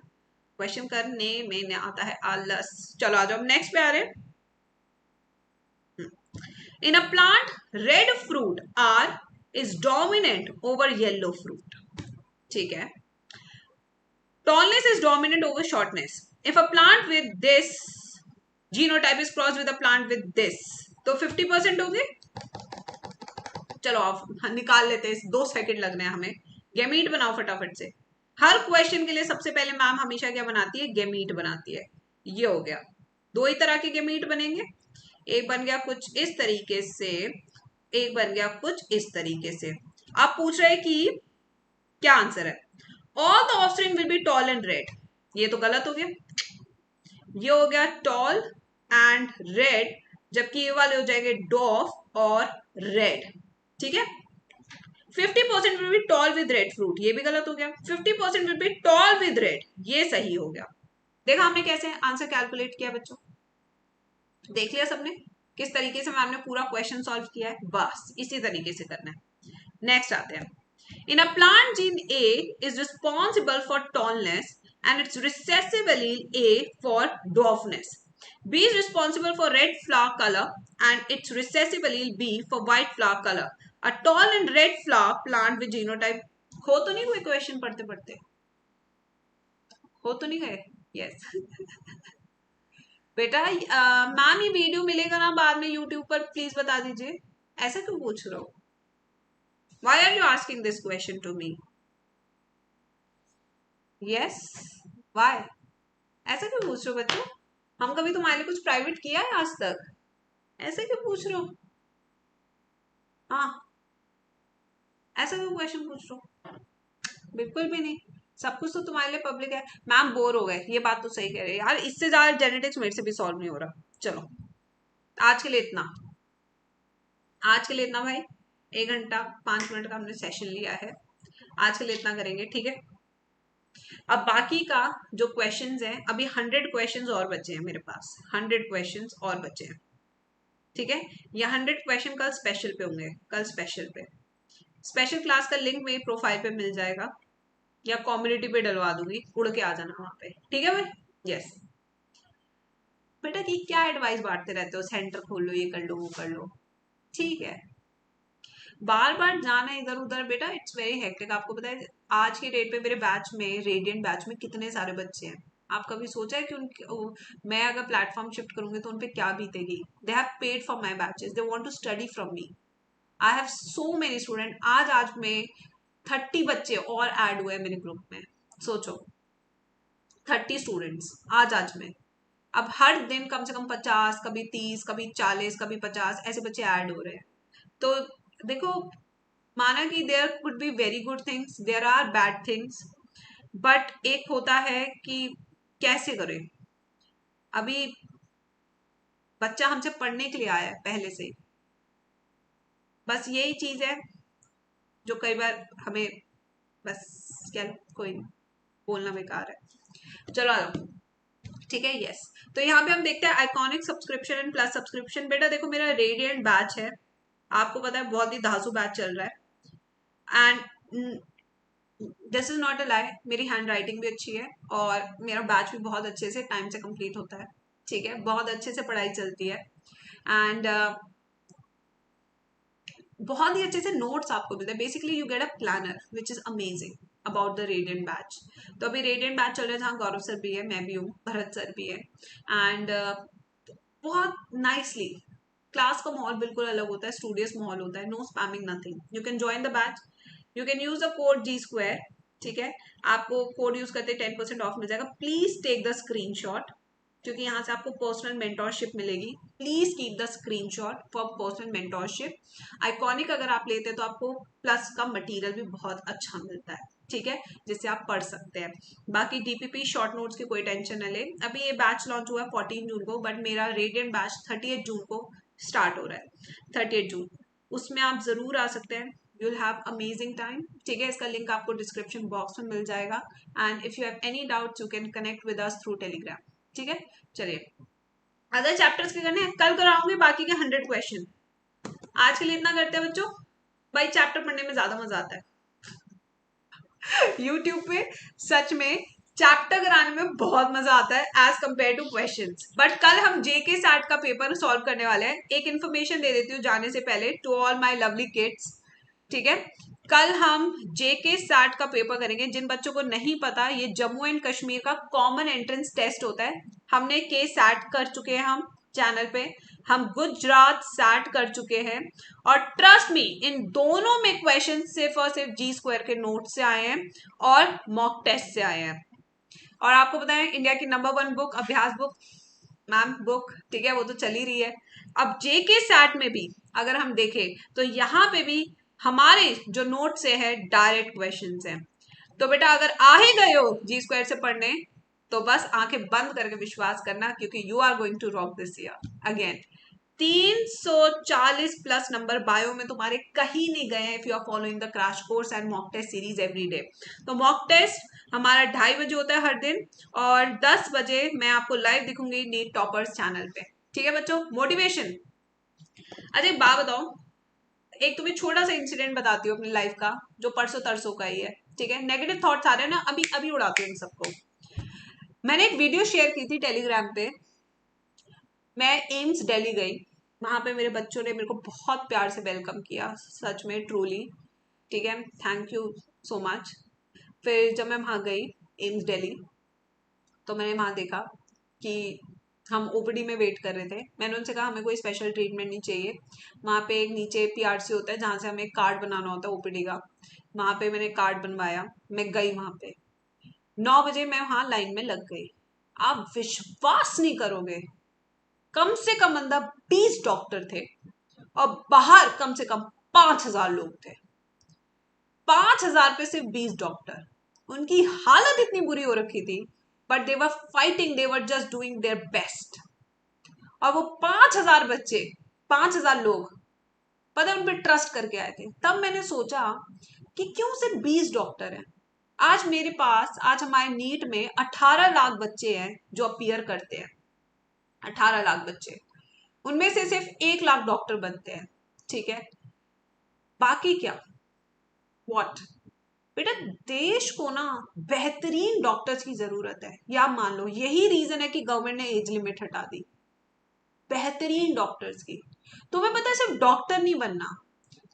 क्वेश्चन करने में आता है आलस. चलो आ जाओ नेक्स्ट पे आ रहे. In a plant red fruit are is dominant over yellow fruit. ठीक है, tallness is dominant over shortness. If a plant with this genotype is cross with a plant with this, तो 50% होंगे. चलो आप निकाल लेते हैं. 2 सेकंड लगने हैं हमें. गेमीट बनाओ फटाफट से. हर क्वेश्चन के लिए सबसे पहले मैम हमेशा क्या बनाती है? गेमीट बनाती है. ये हो गया. 2 ही तरह के गेमीट बनेंगे. एक बन गया कुछ इस तरीके से, एक बन गया कुछ इस तरीके से. आप पूछ रहे कि क्या आंसर है? All the offspring will be tall and red. ये तो गलत हो गया. ये हो गया टॉल एंड रेड, जबकि ये वाले हो जाएंगे डॉफ और रेड. ठीक है, 50% will be toll with red fruit, ये भी गलत हो गया। 50% will be toll with red, ये सही हो गया। देखा हमने कैसे आंसर कैलकुलेट किया बच्चों, देख लिया सबने किस तरीके से मैम ने पूरा क्वेश्चन सॉल्व किया है, बस इसी तरीके से करना है। नेक्स्ट आते हैं, in a plant gene A is responsible for tallness and its recessive allele A for dwarfness. B is responsible for red flower color and its recessive allele B for white flower color. A tall and red flower plant with genotype, हो तो नहीं कोई question पढ़ते पढ़ते, हो तो नहीं गए? यस बेटा मैम ये वीडियो मिलेगा ना बाद में यूट्यूब पर, प्लीज बता दीजिए, ऐसा क्यों पूछ रहे हो? Why are you asking this question to me? Yes, why? ऐसा क्यों पूछ रहे हो बच्चों? हम कभी तुम्हारे लिए कुछ प्राइवेट किया है आज तक? ऐसे क्यों पूछ रहे हो? हाँ, ऐसा क्यों क्वेश्चन पूछ रहे हो? बिल्कुल भी नहीं, सब कुछ तो तुम्हारे लिए पब्लिक है। मैम बोर हो गए, ये बात तो सही कह रहे हैं यार, इससे ज्यादा जेनेटिक्स मेरे से भी सॉल्व नहीं हो रहा। चलो आज के लिए इतना, आज के लिए इतना भाई, 1 घंटा 5 मिनट का हमने सेशन लिया है, आज के लिए इतना करेंगे, ठीक है। अब बाकी का जो क्वेश्चंस हैं, अभी 100 क्वेश्चंस और बचे हैं मेरे पास, 100 क्वेश्चंस और बचे हैं, ठीक है। ये 100 क्वेश्चन कल स्पेशल पे होंगे, कल स्पेशल पे, स्पेशल क्लास का लिंक मेरी प्रोफाइल पे मिल जाएगा या कम्युनिटी पे डलवा दूंगी, उड़ के आ जाना वहां पे, ठीक है भाई। यस बेटा, की क्या एडवाइस बांटते रहते हो, सेंटर खोल लो, ये कर लो, वो कर लो, ठीक है। बार बार जाना इधर उधर बेटा, इट्स वेरी हेक्टिक। आपको पता है आज के डेट पे मेरे बैच में, रेडियंट बैच में कितने सारे बच्चे हैं, आप कभी सोचा है कि मैं अगर प्लेटफॉर्म शिफ्ट करूंगी तो उनपे क्या बीतेगी? They have paid for my batches, they want to study from me, I have so many student. आज में 30 बच्चे और ऐड हुए मेरे ग्रुप में, सोचो 30 स्टूडेंट्स आज में। अब हर दिन कम से कम 50, कभी 30, कभी 40, कभी 50 ऐसे बच्चे ऐड हो रहे हैं। तो देखो, माना कि there could be very good things, there are bad things, but एक होता है कि कैसे करें। अभी बच्चा हमसे पढ़ने के लिए आया है पहले से, बस यही चीज है जो कई बार हमें, बस क्या, कोई नहीं, बोलना बेकार है। चलो आ जाओ, ठीक है। यस, तो यहाँ पे हम देखते हैं iconic subscription and plus subscription. बेटा देखो, मेरा रेडियंट बैच है, आपको पता है बहुत ही धांसू बैच चल रहा है, and this is not a lie, मेरी हैंड राइटिंग भी अच्छी है और मेरा बैच भी बहुत अच्छे से टाइम से कंप्लीट होता है, ठीक है, बहुत अच्छे से पढ़ाई चलती है, एंड बहुत ही अच्छे से नोट्स आपको मिलते हैं। Basically you get a planner which is amazing about the Radiant batch. तो अभी रेडियंट बैच चल रहा है जहाँ गौरव सर भी है, मैं भी हूँ, भरत सर भी है, एंड बहुत नाइसली क्लास का माहौल बिल्कुल अलग होता है, स्टूडियस माहौल होता है, no spamming nothing. You can join the batch, you can use the code G2, ठीक है, आपको कोड यूज करते 10% ऑफ मिल जाएगा। प्लीज टेक द स्क्रीनशॉट, क्योंकि यहाँ से आपको पर्सनल मेंटोरशिप मिलेगी। Please keep the screenshot for personal mentorship. Iconic अगर आप लेते हैं तो आपको प्लस का मटेरियल भी बहुत अच्छा मिलता है, ठीक है, जिससे आप पढ़ सकते हैं। बाकी DPP शॉर्ट नोट्स की कोई टेंशन न ले। अभी ये बैच लॉन्च हुआ है 14 जून को, बट मेरा रेडियंट बैच 30 जून को स्टार्ट हो रहा है, 30 जून, उसमें आप जरूर आ सकते हैं। You will have amazing time, ठीक है। इसका लिंक आपको डिस्क्रिप्शन बॉक्स में मिल जाएगा, and if you have any doubts you can connect with us through Telegram, ठीक है। चलिए, अदर चैप्टर्स के करने हैं, कल कराऊंगी बाकी के 100 क्वेश्चन। आज के लिए इतना करते हैं बच्चों, भाई चैप्टर पढ़ने में ज्यादा मजा आता है यूट्यूब पे सच में चैप्टर कराने में बहुत मजा आता है as compare to questions. But कल हम जेके सैट का पेपर सॉल्व करने वाले हैं। एक इन्फॉर्मेशन दे देती हूँ जाने से पहले to all my lovely kids, ठीक है। कल हम जेके सैट का पेपर करेंगे। जिन बच्चों को नहीं पता, ये जम्मू एंड कश्मीर का कॉमन एंट्रेंस टेस्ट होता है। हमने के सैट कर चुके हैं हम चैनल पे, हम गुजरात सैट कर चुके हैं, और ट्रस्ट मी इन दोनों में क्वेश्चन सिर्फ और सिर्फ G2 के नोट से आए हैं और मॉक टेस्ट से आए हैं। और आपको पता है इंडिया की नंबर 1 बुक अभ्यास बुक, मैम बुक, ठीक है, वो तो चली रही है। अब जेके सैट में भी अगर हम देखें तो यहाँ पे भी हमारे जो नोट से है डायरेक्ट क्वेश्चंस हैं। तो बेटा अगर आ ही गए हो G2 से पढ़ने तो बस आंखें बंद करके विश्वास करना, क्योंकि you are going to rock this year again. 340 plus number bio में तुम्हारे कहीं नहीं गए हैं if you are following the crash course and mock test series every day. तो मॉक टेस्ट हमारा 2:30 बजे होता है हर दिन, और 10 बजे मैं आपको लाइव दिखूंगी नीट टॉपर्स चैनल पे। ठीक है बच्चों, मोटिवेशन। अच्छा एक बात बताओ, एक तुम्हें छोटा सा इंसिडेंट बताती हूँ अपनी लाइफ का, जो परसों तरसों का ही है। ठीक है, नेगेटिव थॉट्स आ रहे हैं ना, अभी अभी उड़ाती हूँ इन सबको। मैंने एक वीडियो शेयर की थी टेलीग्राम पे। मैं एम्स दिल्ली गई, वहां पे मेरे बच्चों ने मेरे को बहुत प्यार से वेलकम किया, सच में ट्रूली। ठीक है, थैंक यू सो मच। फिर जब मैं वहां गई एम्स दिल्ली, तो मैंने वहां देखा कि हम ओपीडी में वेट कर रहे थे। मैंने उनसे कहा हमें कोई स्पेशल ट्रीटमेंट नहीं चाहिए। वहाँ पे एक नीचे पीआरसी होता है जहाँ से हमें कार्ड बनाना होता है ओपीडी का। वहाँ पे मैंने कार्ड बनवाया, मैं गई वहाँ पे। 9 बजे मैं वहाँ लाइन में लग गई। आप विश्वास नहीं करोगे, कम से कम अंदर 20 डॉक्टर थे और बाहर कम से कम 5,000 लोग थे। 5,000 पे सिर्फ 20 डॉक्टर। उनकी हालत इतनी बुरी हो रखी थी, but they were fighting, they were just doing their best. और वो 5,000 बच्चे, 5,000 लोग, पता है उन पर ट्रस्ट करके आए थे। तब मैंने सोचा कि क्यों सिर्फ 20 डॉक्टर हैं। आज मेरे पास, आज हमारे नीट में 18 लाख बच्चे हैं जो अपीयर करते हैं। 18 लाख बच्चे, उनमें से सिर्फ 1 लाख डॉक्टर बनते हैं। ठीक है, बाकी क्या, व्हाट। बेटा देश को ना बेहतरीन डॉक्टर्स की जरूरत है, या आप मान लो यही रीजन है कि गवर्नमेंट ने एज लिमिट हटा दी, बेहतरीन डॉक्टर्स की। तुम्हें पता है सिर्फ डॉक्टर नहीं बनना,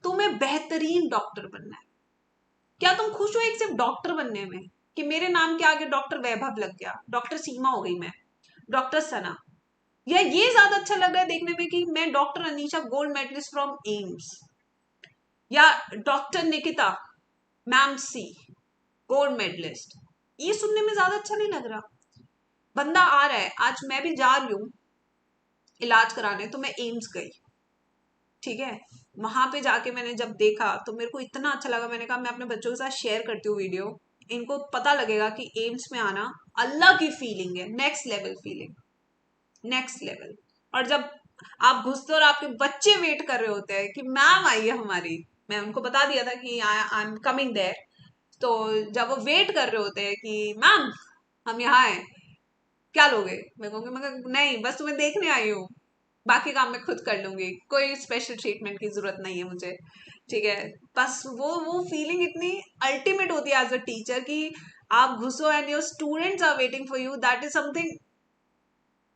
तुम्हें बेहतरीन डॉक्टर बनना है। क्या तुम खुश हो एक सिर्फ डॉक्टर बनने में, कि मेरे नाम के आगे डॉक्टर वैभव लग गया, डॉक्टर सीमा हो गई मैं, डॉक्टर सना, या ये ज्यादा अच्छा लग रहा है देखने में कि मैं doctor Anisha gold medalist from AIIMS, या डॉक्टर निकिता मैम सी गोल्ड मेडलिस्ट। ये सुनने में ज्यादा अच्छा नहीं लग रहा। बंदा आ रहा है, आज मैं भी जा रही हूँ इलाज कराने, तो मैं एम्स गई। ठीक है, वहां पे जाके मैंने जब देखा तो मेरे को इतना अच्छा लगा। मैंने कहा मैं अपने बच्चों के साथ शेयर करती हूँ वीडियो, इनको पता लगेगा कि एम्स में आना अलग ही फीलिंग है, next level feeling, next level. और जब आप घुसते हो और आपके बच्चे वेट कर रहे होते हैं कि मैम आई है हमारी, मैं उनको बता दिया था कि आई एम कमिंग देयर। तो जब वो वेट कर रहे होते हैं कि मैम हम यहाँ हैं, क्या लोगे, मैं कहूँगी मैं नहीं बस तुम्हें देखने आई हूँ, बाकी काम मैं खुद कर लूंगी, कोई स्पेशल ट्रीटमेंट की जरूरत नहीं है मुझे। ठीक है, बस वो फीलिंग इतनी अल्टीमेट होती है एज अ टीचर कि आप घुसो and your students are waiting for you, that is something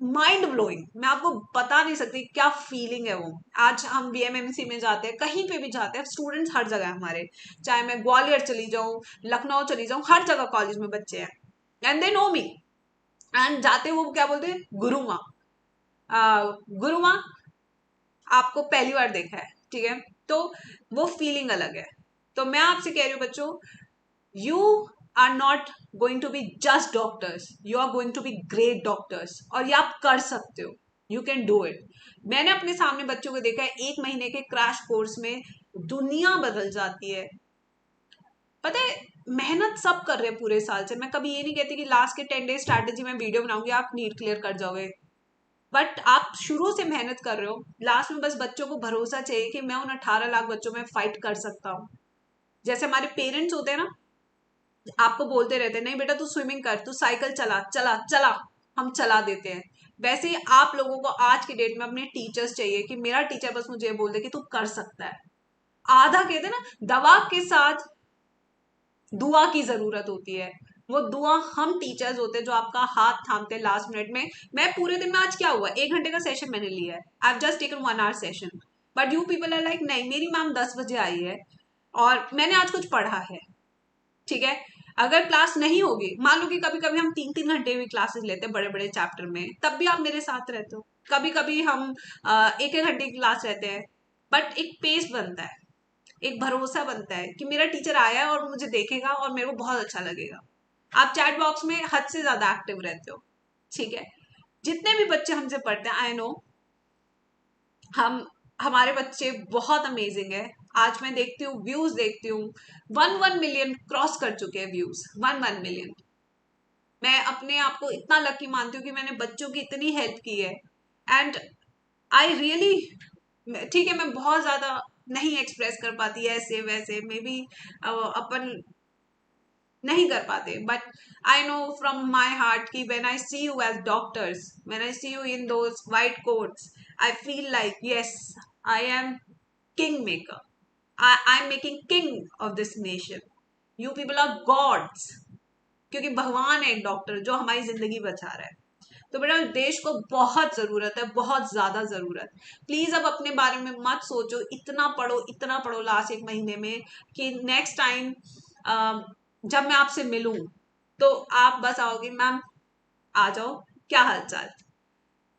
mind blowing. मैं आपको बता नहीं सकती क्या फीलिंग है वो। आज हम बीएमएमसी में जाते हैं, कहीं पे भी जाते हैं, स्टूडेंट्स हर जगह है हमारे, चाहे मैं ग्वालियर चली जाऊं, लखनऊ चली जाऊं, हर जगह कॉलेज में बच्चे हैं, and they know me. And जाते वो क्या बोलते हैं, गुरु माँ, गुरु माँ आपको पहली बार देखा है। ठीक है, तो वो फीलिंग अलग है। तो मैं आपसे कह रही हूँ बच्चों, you are not going to be just doctors, you are going to be great doctors, और ये आप कर सकते हो, यू कैन डू इट। मैंने अपने सामने बच्चों को देखा है, 1 महीने के क्रैश कोर्स में दुनिया बदल जाती है। पता है मेहनत सब कर रहे हैं पूरे साल से। मैं कभी ये नहीं कहती कि लास्ट के 10 डेज स्ट्रैटेजी में वीडियो बनाऊंगी आप नीट क्लियर कर जाओगे, बट आप शुरू से मेहनत कर रहे हो। लास्ट में बस बच्चों को भरोसा चाहिए कि मैं उन 18 लाख बच्चों में फाइट कर सकता हूँ। जैसे हमारे पेरेंट्स होते हैं ना, आपको बोलते रहते हैं नहीं बेटा तू स्विमिंग कर, तू साइकिल चला चला चला, हम चला देते हैं। वैसे ही आप लोगों को आज की डेट में अपने टीचर्स चाहिए कि मेरा टीचर बस मुझे बोल दे कि तू कर सकता है। आधा कहते हैं ना, दवा के साथ दुआ की जरूरत होती है, वो दुआ हम टीचर्स होते हैं जो आपका हाथ थामते हैं लास्ट मिनट में। मैं पूरे दिन में आज क्या हुआ, 1 घंटे का सेशन मैंने लिया है, I have just taken 1 hour session, but you people are like नहीं मेरी मैम 10 बजे आई है और मैंने आज कुछ पढ़ा है। ठीक है, अगर क्लास नहीं होगी, मान लो कि कभी कभी हम 3-3 घंटे भी क्लासेस लेते हैं बड़े बड़े चैप्टर में, तब भी आप मेरे साथ रहते हो। कभी कभी हम 1-1 घंटे की क्लास रहते हैं, बट एक पेस बनता है, एक भरोसा बनता है कि मेरा टीचर आया है और मुझे देखेगा और मेरे को बहुत अच्छा लगेगा। आप चैट बॉक्स में हद से ज्यादा एक्टिव रहते हो। ठीक है, जितने भी बच्चे हमसे पढ़ते हैं, आई नो हम हमारे बच्चे बहुत अमेजिंग है। आज मैं देखती हूँ व्यूज, देखती हूँ 1-1 मिलियन क्रॉस कर चुके हैं व्यूज, 1-1 मिलियन। मैं अपने आप को इतना लकी मानती हूँ कि मैंने बच्चों की इतनी हेल्प की है। एंड आई रियली, ठीक है मैं बहुत ज्यादा नहीं एक्सप्रेस कर पाती ऐसे वैसे, मे बी अपन नहीं कर पाते, but I know from my heart कि when I see you as doctors, when I see you in those white coats, I feel like yes, I am king maker, I am making king of this nation, you people are gods, क्योंकि भगवान है एक doctor जो हमारी जिंदगी बचा रहा है। तो बेटा देश को बहुत जरूरत है, बहुत ज्यादा जरूरत। प्लीज अब अपने बारे में मत सोचो, इतना पढ़ो लास्ट एक महीने में कि नेक्स्ट टाइम जब मैं आपसे मिलूं तो आप बस आओगे मैम आ जाओ, क्या हाल चाल,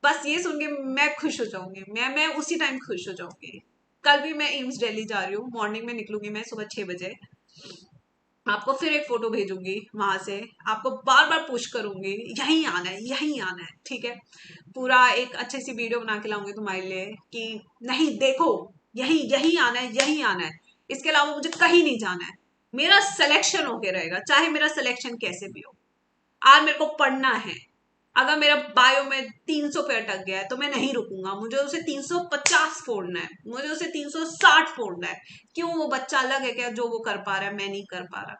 बस ये सुन के मैं खुश हो जाऊंगी, मैं उसी टाइम खुश हो जाऊंगी। कल भी मैं एम्स दिल्ली जा रही हूँ, मॉर्निंग में निकलूंगी मैं सुबह 6 बजे, आपको फिर एक फोटो भेजूंगी वहां से, आपको बार बार पुश करूंगी यहीं आना है, यहीं आना है, ठीक है, पूरा एक अच्छी सी वीडियो बना के लाऊंगी तुम्हारे लिए कि नहीं देखो यहीं यहीं आना है, यहीं आना है, इसके अलावा मुझे कहीं नहीं जाना है, मेरा सिलेक्शन होके रहेगा, चाहे मेरा सिलेक्शन कैसे भी हो। आज मेरे को पढ़ना है, अगर मेरा बायो में 300 पे अटक गया है तो मैं नहीं रुकूंगा, मुझे उसे 350 फोड़ना है, मुझे उसे 360 फोड़ना है। क्यों, वो बच्चा अलग है क्या जो वो कर पा रहा है मैं नहीं कर पा रहा?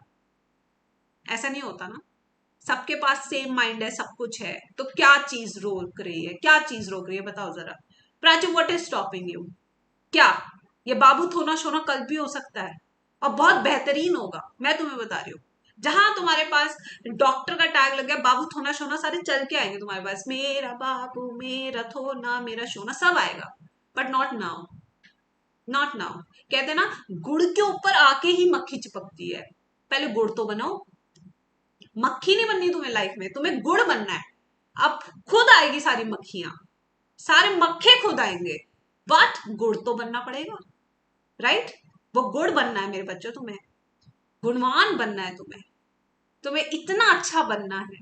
ऐसा नहीं होता ना, सबके पास सेम माइंड है, सब कुछ है, तो क्या चीज रोक रही है, क्या चीज रोक रही है बताओ जरा। Prachi what is stopping you? क्या ये बाबू थोना शोना कल भी हो सकता है और बहुत बेहतरीन होगा, मैं तुम्हें बता रही हूँ। जहां तुम्हारे पास डॉक्टर का टैग लग गया, बाबू थोना शोना सारे चल के आएंगे तुम्हारे पास, मेरा बाबू मेरा थोना मेरा शोना सब आएगा, but not now, not now. कहते ना गुड़ के ऊपर आके ही मक्खी चिपकती है, पहले गुड़ तो बनाओ, मक्खी नहीं बननी तुम्हें लाइफ में, तुम्हें गुड़ बनना है। अब खुद आएगी सारी मक्खियां, सारे मक्खे खुद आएंगे, बट गुड़ तो बनना पड़ेगा, राइट? वो गुड़ बनना है मेरे बच्चों, तुम्हें गुणवान बनना है, तुम्हें तुम्हें इतना अच्छा बनना है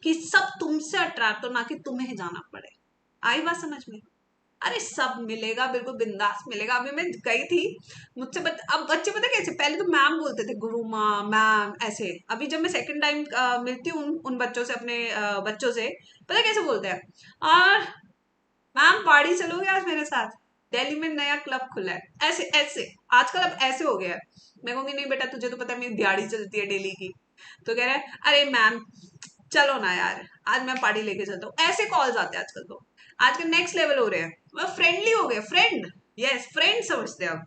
कि सब तुमसे अट्रैक्ट हो, ना कि तुम्हें जाना पड़े। आई बात समझ में? अरे सब मिलेगा, बिल्कुल बिंदास मिलेगा। अभी मैं गई थी, मुझसे अब बच्चे पता कैसे, पहले तो मैम बोलते थे, गुरु माँ मैम ऐसे, अभी जब मैं सेकंड टाइम मिलती हूँ उन बच्चों से, अपने बच्चों से, पता कैसे बोलते हैं, और मैम पार्टी चलोगे आज मेरे साथ, दिल्ली में नया क्लब खुला है, ऐसे ऐसे आजकल अब ऐसे हो गया है। मैं कहूंगी नहीं बेटा तुझे तो पता है मेरी दिहाड़ी चलती है डेली की, तो कह रहा है अरे मैम चलो ना यार आज मैं पार्टी लेके चलता हूँ, ऐसे कॉल्स आते हैं आजकल। तो आजकल नेक्स्ट लेवल हो रहे हैं, वो फ्रेंडली हो गए, फ्रेंड, यस फ्रेंड समझते हैं अब।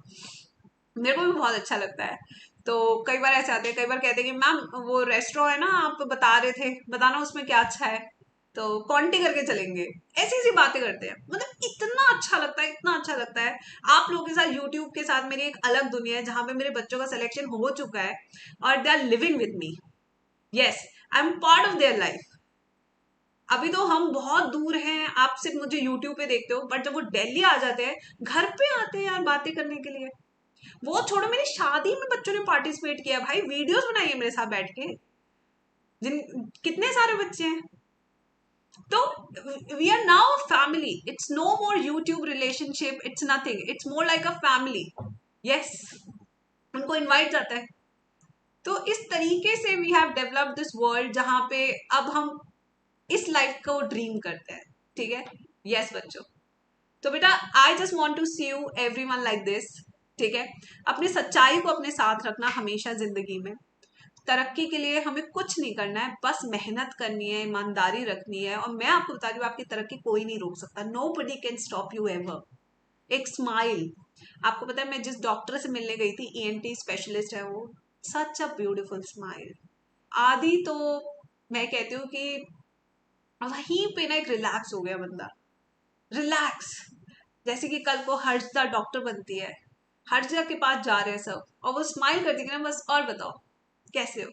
मेरे को भी बहुत अच्छा लगता है। तो कई बार ऐसे आते हैं, कई बार कहते हैं कि मैम वो रेस्टोरेंट है ना आप बता रहे थे, बताना उसमें क्या अच्छा है, तो कॉन्टी करके चलेंगे, ऐसी ऐसी बातें करते हैं, मतलब इतना अच्छा लगता है, इतना अच्छा लगता है। आप लोगों के साथ यूट्यूब के साथ मेरी एक अलग दुनिया है जहां पे मेरे बच्चों का सिलेक्शन हो चुका है और they are living with me, yes I am part of their life. अभी तो हम बहुत दूर हैं, आप सिर्फ मुझे यूट्यूब पे देखते हो, बट जब वो दिल्ली आ जाते हैं, घर पे आते हैं यार बातें करने के लिए। वो छोड़ो, मेरी शादी में बच्चों ने पार्टिसिपेट किया भाई, वीडियोस बनाई है मेरे साथ बैठ के, जिन कितने सारे बच्चे हैं। तो we are now family, it's no more YouTube relationship, it's nothing, it's more like a family, yes. उनको इनवाइट जाता है। तो इस तरीके से we have developed this world जहां पे अब हम इस लाइफ को ड्रीम करते हैं, ठीक है, यस बच्चों। तो बेटा I just want to see you everyone like this, ठीक है। अपनी सच्चाई को अपने साथ रखना हमेशा जिंदगी में। तरक्की के लिए हमें कुछ नहीं करना है, बस मेहनत करनी है, ईमानदारी रखनी है, और मैं आपको बता रही हूँ आपकी तरक्की कोई नहीं रोक सकता, nobody can stop you ever. एक स्माइल, आपको पता है मैं जिस डॉक्टर से मिलने गई थी, ईएनटी स्पेशलिस्ट है वो, सच अ ब्यूटीफुल स्माइल। आदि तो मैं कहती हूँ कि वहीं पे ना एक रिलैक्स हो गया बंदा, रिलैक्स। जैसे कि कल को हर्षदा डॉक्टर बनती है, हर्षदा के पास जा रहे हैं सब, और वो स्माइल करती है ना, बस और बताओ कैसे हो,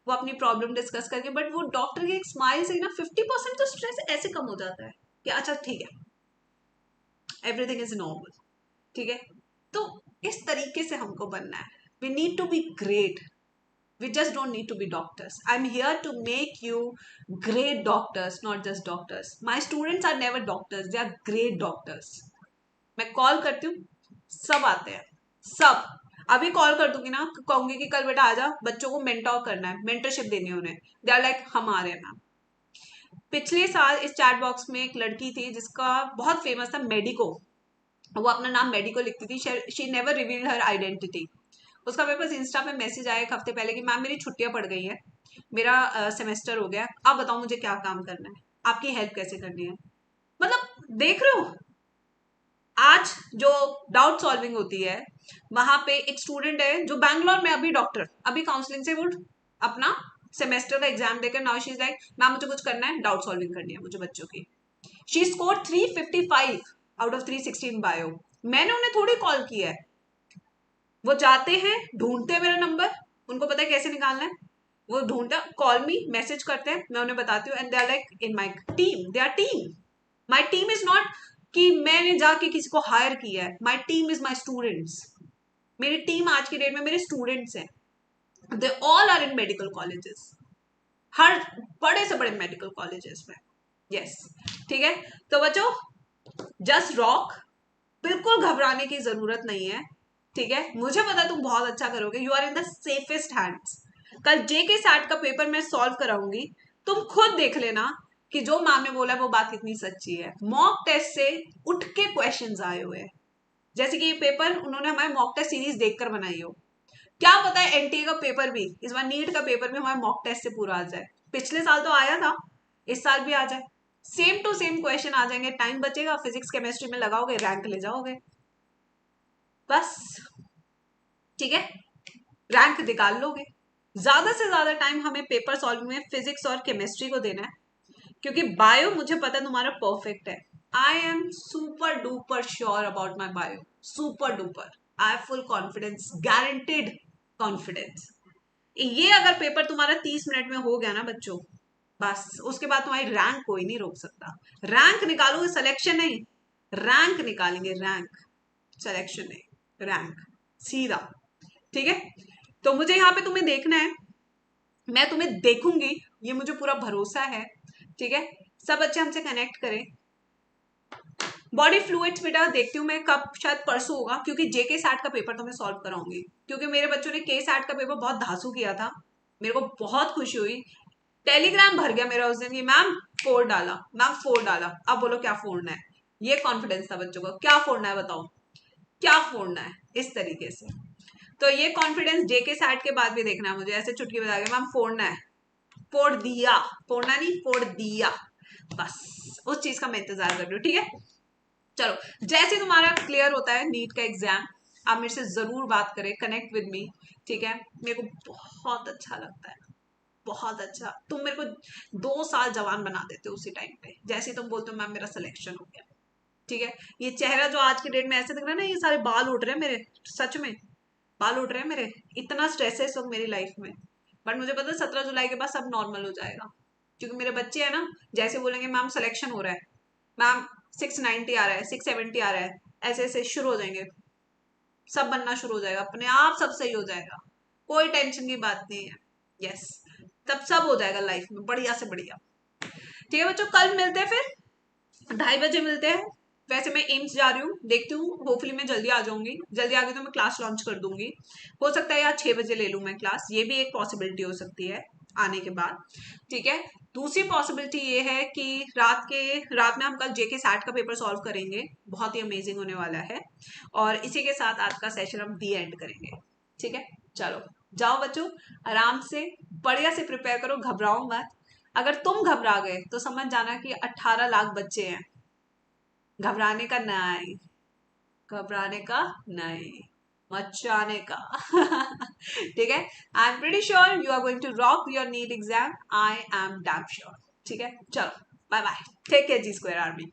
वो अपनी प्रॉब्लम डिस्कस करके, बट वो डॉक्टर की एक स्माइल से ना 50% तो स्ट्रेस ऐसे कम हो जाता है कि अच्छा ठीक है, एवरीथिंग इज नॉर्मल, ठीक है। तो इस तरीके से हमको बनना है, we need to be great, we just don't need to be doctors. I'm here to make you great doctors, not just doctors. My students are never doctors, they are great doctors. मैं call करती हूँ, सब आते हैं, सब। अभी call कर दूंगी ना, कहूंगी कि कल बेटा आजा, बच्चों को मेंटोर करना है, मेंटरशिप देनी है उन्हें, दे आर लाइक हम आ रहे हैं मैम। पिछले साल इस चैट बॉक्स में एक लड़की थी जिसका बहुत फेमस था मेडिको, वो अपना नाम मेडिको लिखती थी, she never revealed her identity. उसका मेरे पास इंस्टा पे मैसेज आया एक हफ्ते पहले कि मैम मेरी छुट्टियां पड़ गई है, मेरा सेमेस्टर हो गया, आप बताओ मुझे क्या काम करना है, आपकी हेल्प कैसे करनी है। मतलब देख रहे हो, आज जो डाउट सॉल्विंग होती है वहां पे एक स्टूडेंट है जो बैंगलोर में अभी डॉक्टर, अभी काउंसलिंग से वो अपना सेमेस्टर का एग्जाम देकर now she is like ma'am मुझे कुछ करना है, डाउट सॉल्विंग करनी है मुझे बच्चों की। She score 355 out of 316 bio. मैंने उन्हें थोड़ी कॉल किया है, वो जाते हैं ढूंढते हैं मेरा नंबर, उनको पता है कैसे निकालना है, वो ढूंढते कॉल मी मैसेज करते हैं, मैं उन्हें बताती हूँ and they are like in my team, they are team. My team is not कि मैंने जाके किसी को हायर किया है, my team is my students. मेरी टीम आज की डेट में मेरे स्टूडेंट्स हैं, they all are in medical colleges, हर बड़े से बड़े मेडिकल कॉलेजेस में। यस ठीक है, तो बच्चों जस्ट रॉक, बिल्कुल घबराने की जरूरत नहीं है, ठीक है। मुझे पता है तुम बहुत अच्छा करोगे, you are in the safest hands. कल जेके सैट का पेपर मैं सॉल्व कराऊंगी, तुम खुद देख लेना कि जो मैम ने बोला है वो बात कितनी सच्ची है। मॉक टेस्ट से उठ के क्वेश्चंस आए हुए हैं, जैसे कि ये पेपर उन्होंने हमारे मॉक टेस्ट सीरीज देखकर बनाई हो। क्या पता है एनटीए का पेपर भी, इस बार नीट का पेपर भी हमारे मॉक टेस्ट से पूरा आ जाए। पिछले साल तो आया था, इस साल भी आ जाए, सेम टू सेम क्वेश्चन आ जाएंगे, टाइम बचेगा, फिजिक्स केमिस्ट्री में लगाओगे रैंक ले जाओगे बस, ठीक है, रैंक निकाल लोगे। ज्यादा से ज्यादा टाइम हमें पेपर सॉल्विंग में फिजिक्स और केमिस्ट्री को देना है, क्योंकि बायो मुझे पता है तुम्हारा परफेक्ट है। I am super duper sure about my bio, super duper, I have full confidence, guaranteed confidence. ये अगर पेपर तुम्हारा 30 मिनट में हो गया ना बच्चों, बस उसके बाद तुम्हारी रैंक कोई नहीं रोक सकता। रैंक निकालोगे, सिलेक्शन नहीं, रैंक निकालेंगे, रैंक, सिलेक्शन नहीं, रैंक सीधा, ठीक है। तो मुझे यहाँ पे तुम्हें देखना है, मैं तुम्हें देखूंगी, ये मुझे पूरा भरोसा है, ठीक है। सब बच्चे हमसे कनेक्ट करें। बॉडी फ्लूइड्स बेटा देखती हूँ मैं कब, शायद परसों होगा, क्योंकि जेके सैट का पेपर तो मैं सॉल्व कराऊंगी, क्योंकि मेरे बच्चों ने के सैट का पेपर बहुत धांसू किया था, मेरे को बहुत खुशी हुई। टेलीग्राम भर गया मेरा उस दिन की मैम 4 डाला, मैम 4 डाला, अब बोलो क्या फोड़ना है। ये कॉन्फिडेंस था बच्चों को, क्या फोड़ना है बताओ, क्या फोड़ना है, इस तरीके से। तो ये कॉन्फिडेंस जेके सैट के बाद भी देखना है मुझे, ऐसे चुटकी बजा के मैम फोड़ना है, फोड़ दिया, फोड़ना नहीं फोड़ दिया, बस उस चीज का मैं इंतजार कर रही हूँ, ठीक है। चलो जैसे तुम्हारा क्लियर होता है नीट का एग्जाम, आप मेरे से जरूर बात करें, कनेक्ट विद मी, ठीक है। मेरे को बहुत अच्छा लगता है, बहुत अच्छा, तुम मेरे को 2 साल जवान बना देते हो उसी टाइम पे, जैसे तुम बोलते हो मैम मेरा सिलेक्शन हो गया, ठीक है। ये चेहरा जो आज की डेट में ऐसे दिख रहा है ना, ये सारे बाल उठ रहे हैं मेरे, सच में बाल उठ रहे हैं मेरे, इतना स्ट्रेस है इस वक्त मेरी लाइफ में, बट मुझे पता है 17 जुलाई के बाद सब नॉर्मल हो जाएगा, क्योंकि मेरे बच्चे हैं ना, जैसे बोलेंगे मैम सिलेक्शन हो रहा है, मैम 690 आ रहा है, 670 आ रहा है, ऐसे ऐसे शुरू हो जाएंगे, सब बनना शुरू हो जाएगा, अपने आप सब सही हो जाएगा, कोई टेंशन की बात नहीं है। यस, तब सब हो जाएगा लाइफ में बढ़िया से बढ़िया, ठीक है बच्चों। कल मिलते हैं फिर, 2:30 बजे मिलते हैं। वैसे मैं एम्स जा रही हूँ, देखती हूँ, होपफुली मैं जल्दी आ जाऊंगी, जल्दी आ गई तो मैं क्लास लॉन्च कर दूंगी, हो सकता है यार 6 बजे ले लूँ मैं क्लास, ये भी एक पॉसिबिलिटी हो सकती है आने के बाद, ठीक है। दूसरी पॉसिबिलिटी ये है कि रात में हम कल जेके सैट का पेपर सॉल्व करेंगे, बहुत ही अमेजिंग होने वाला है, और इसी के साथ आज का सेशन हम दी एंड करेंगे, ठीक है। चलो जाओ बच्चों, आराम से बढ़िया से प्रिपेयर करो, घबराओ मत। अगर तुम घबरा गए तो समझ जाना कि 18 लाख बच्चे हैं, घबराने का नहीं, घबराने का नहीं, मचाने का ठीक है। I am pretty sure you are going to rock your NEET exam, I am damn sure, ठीक है। चलो bye bye, take care G square army.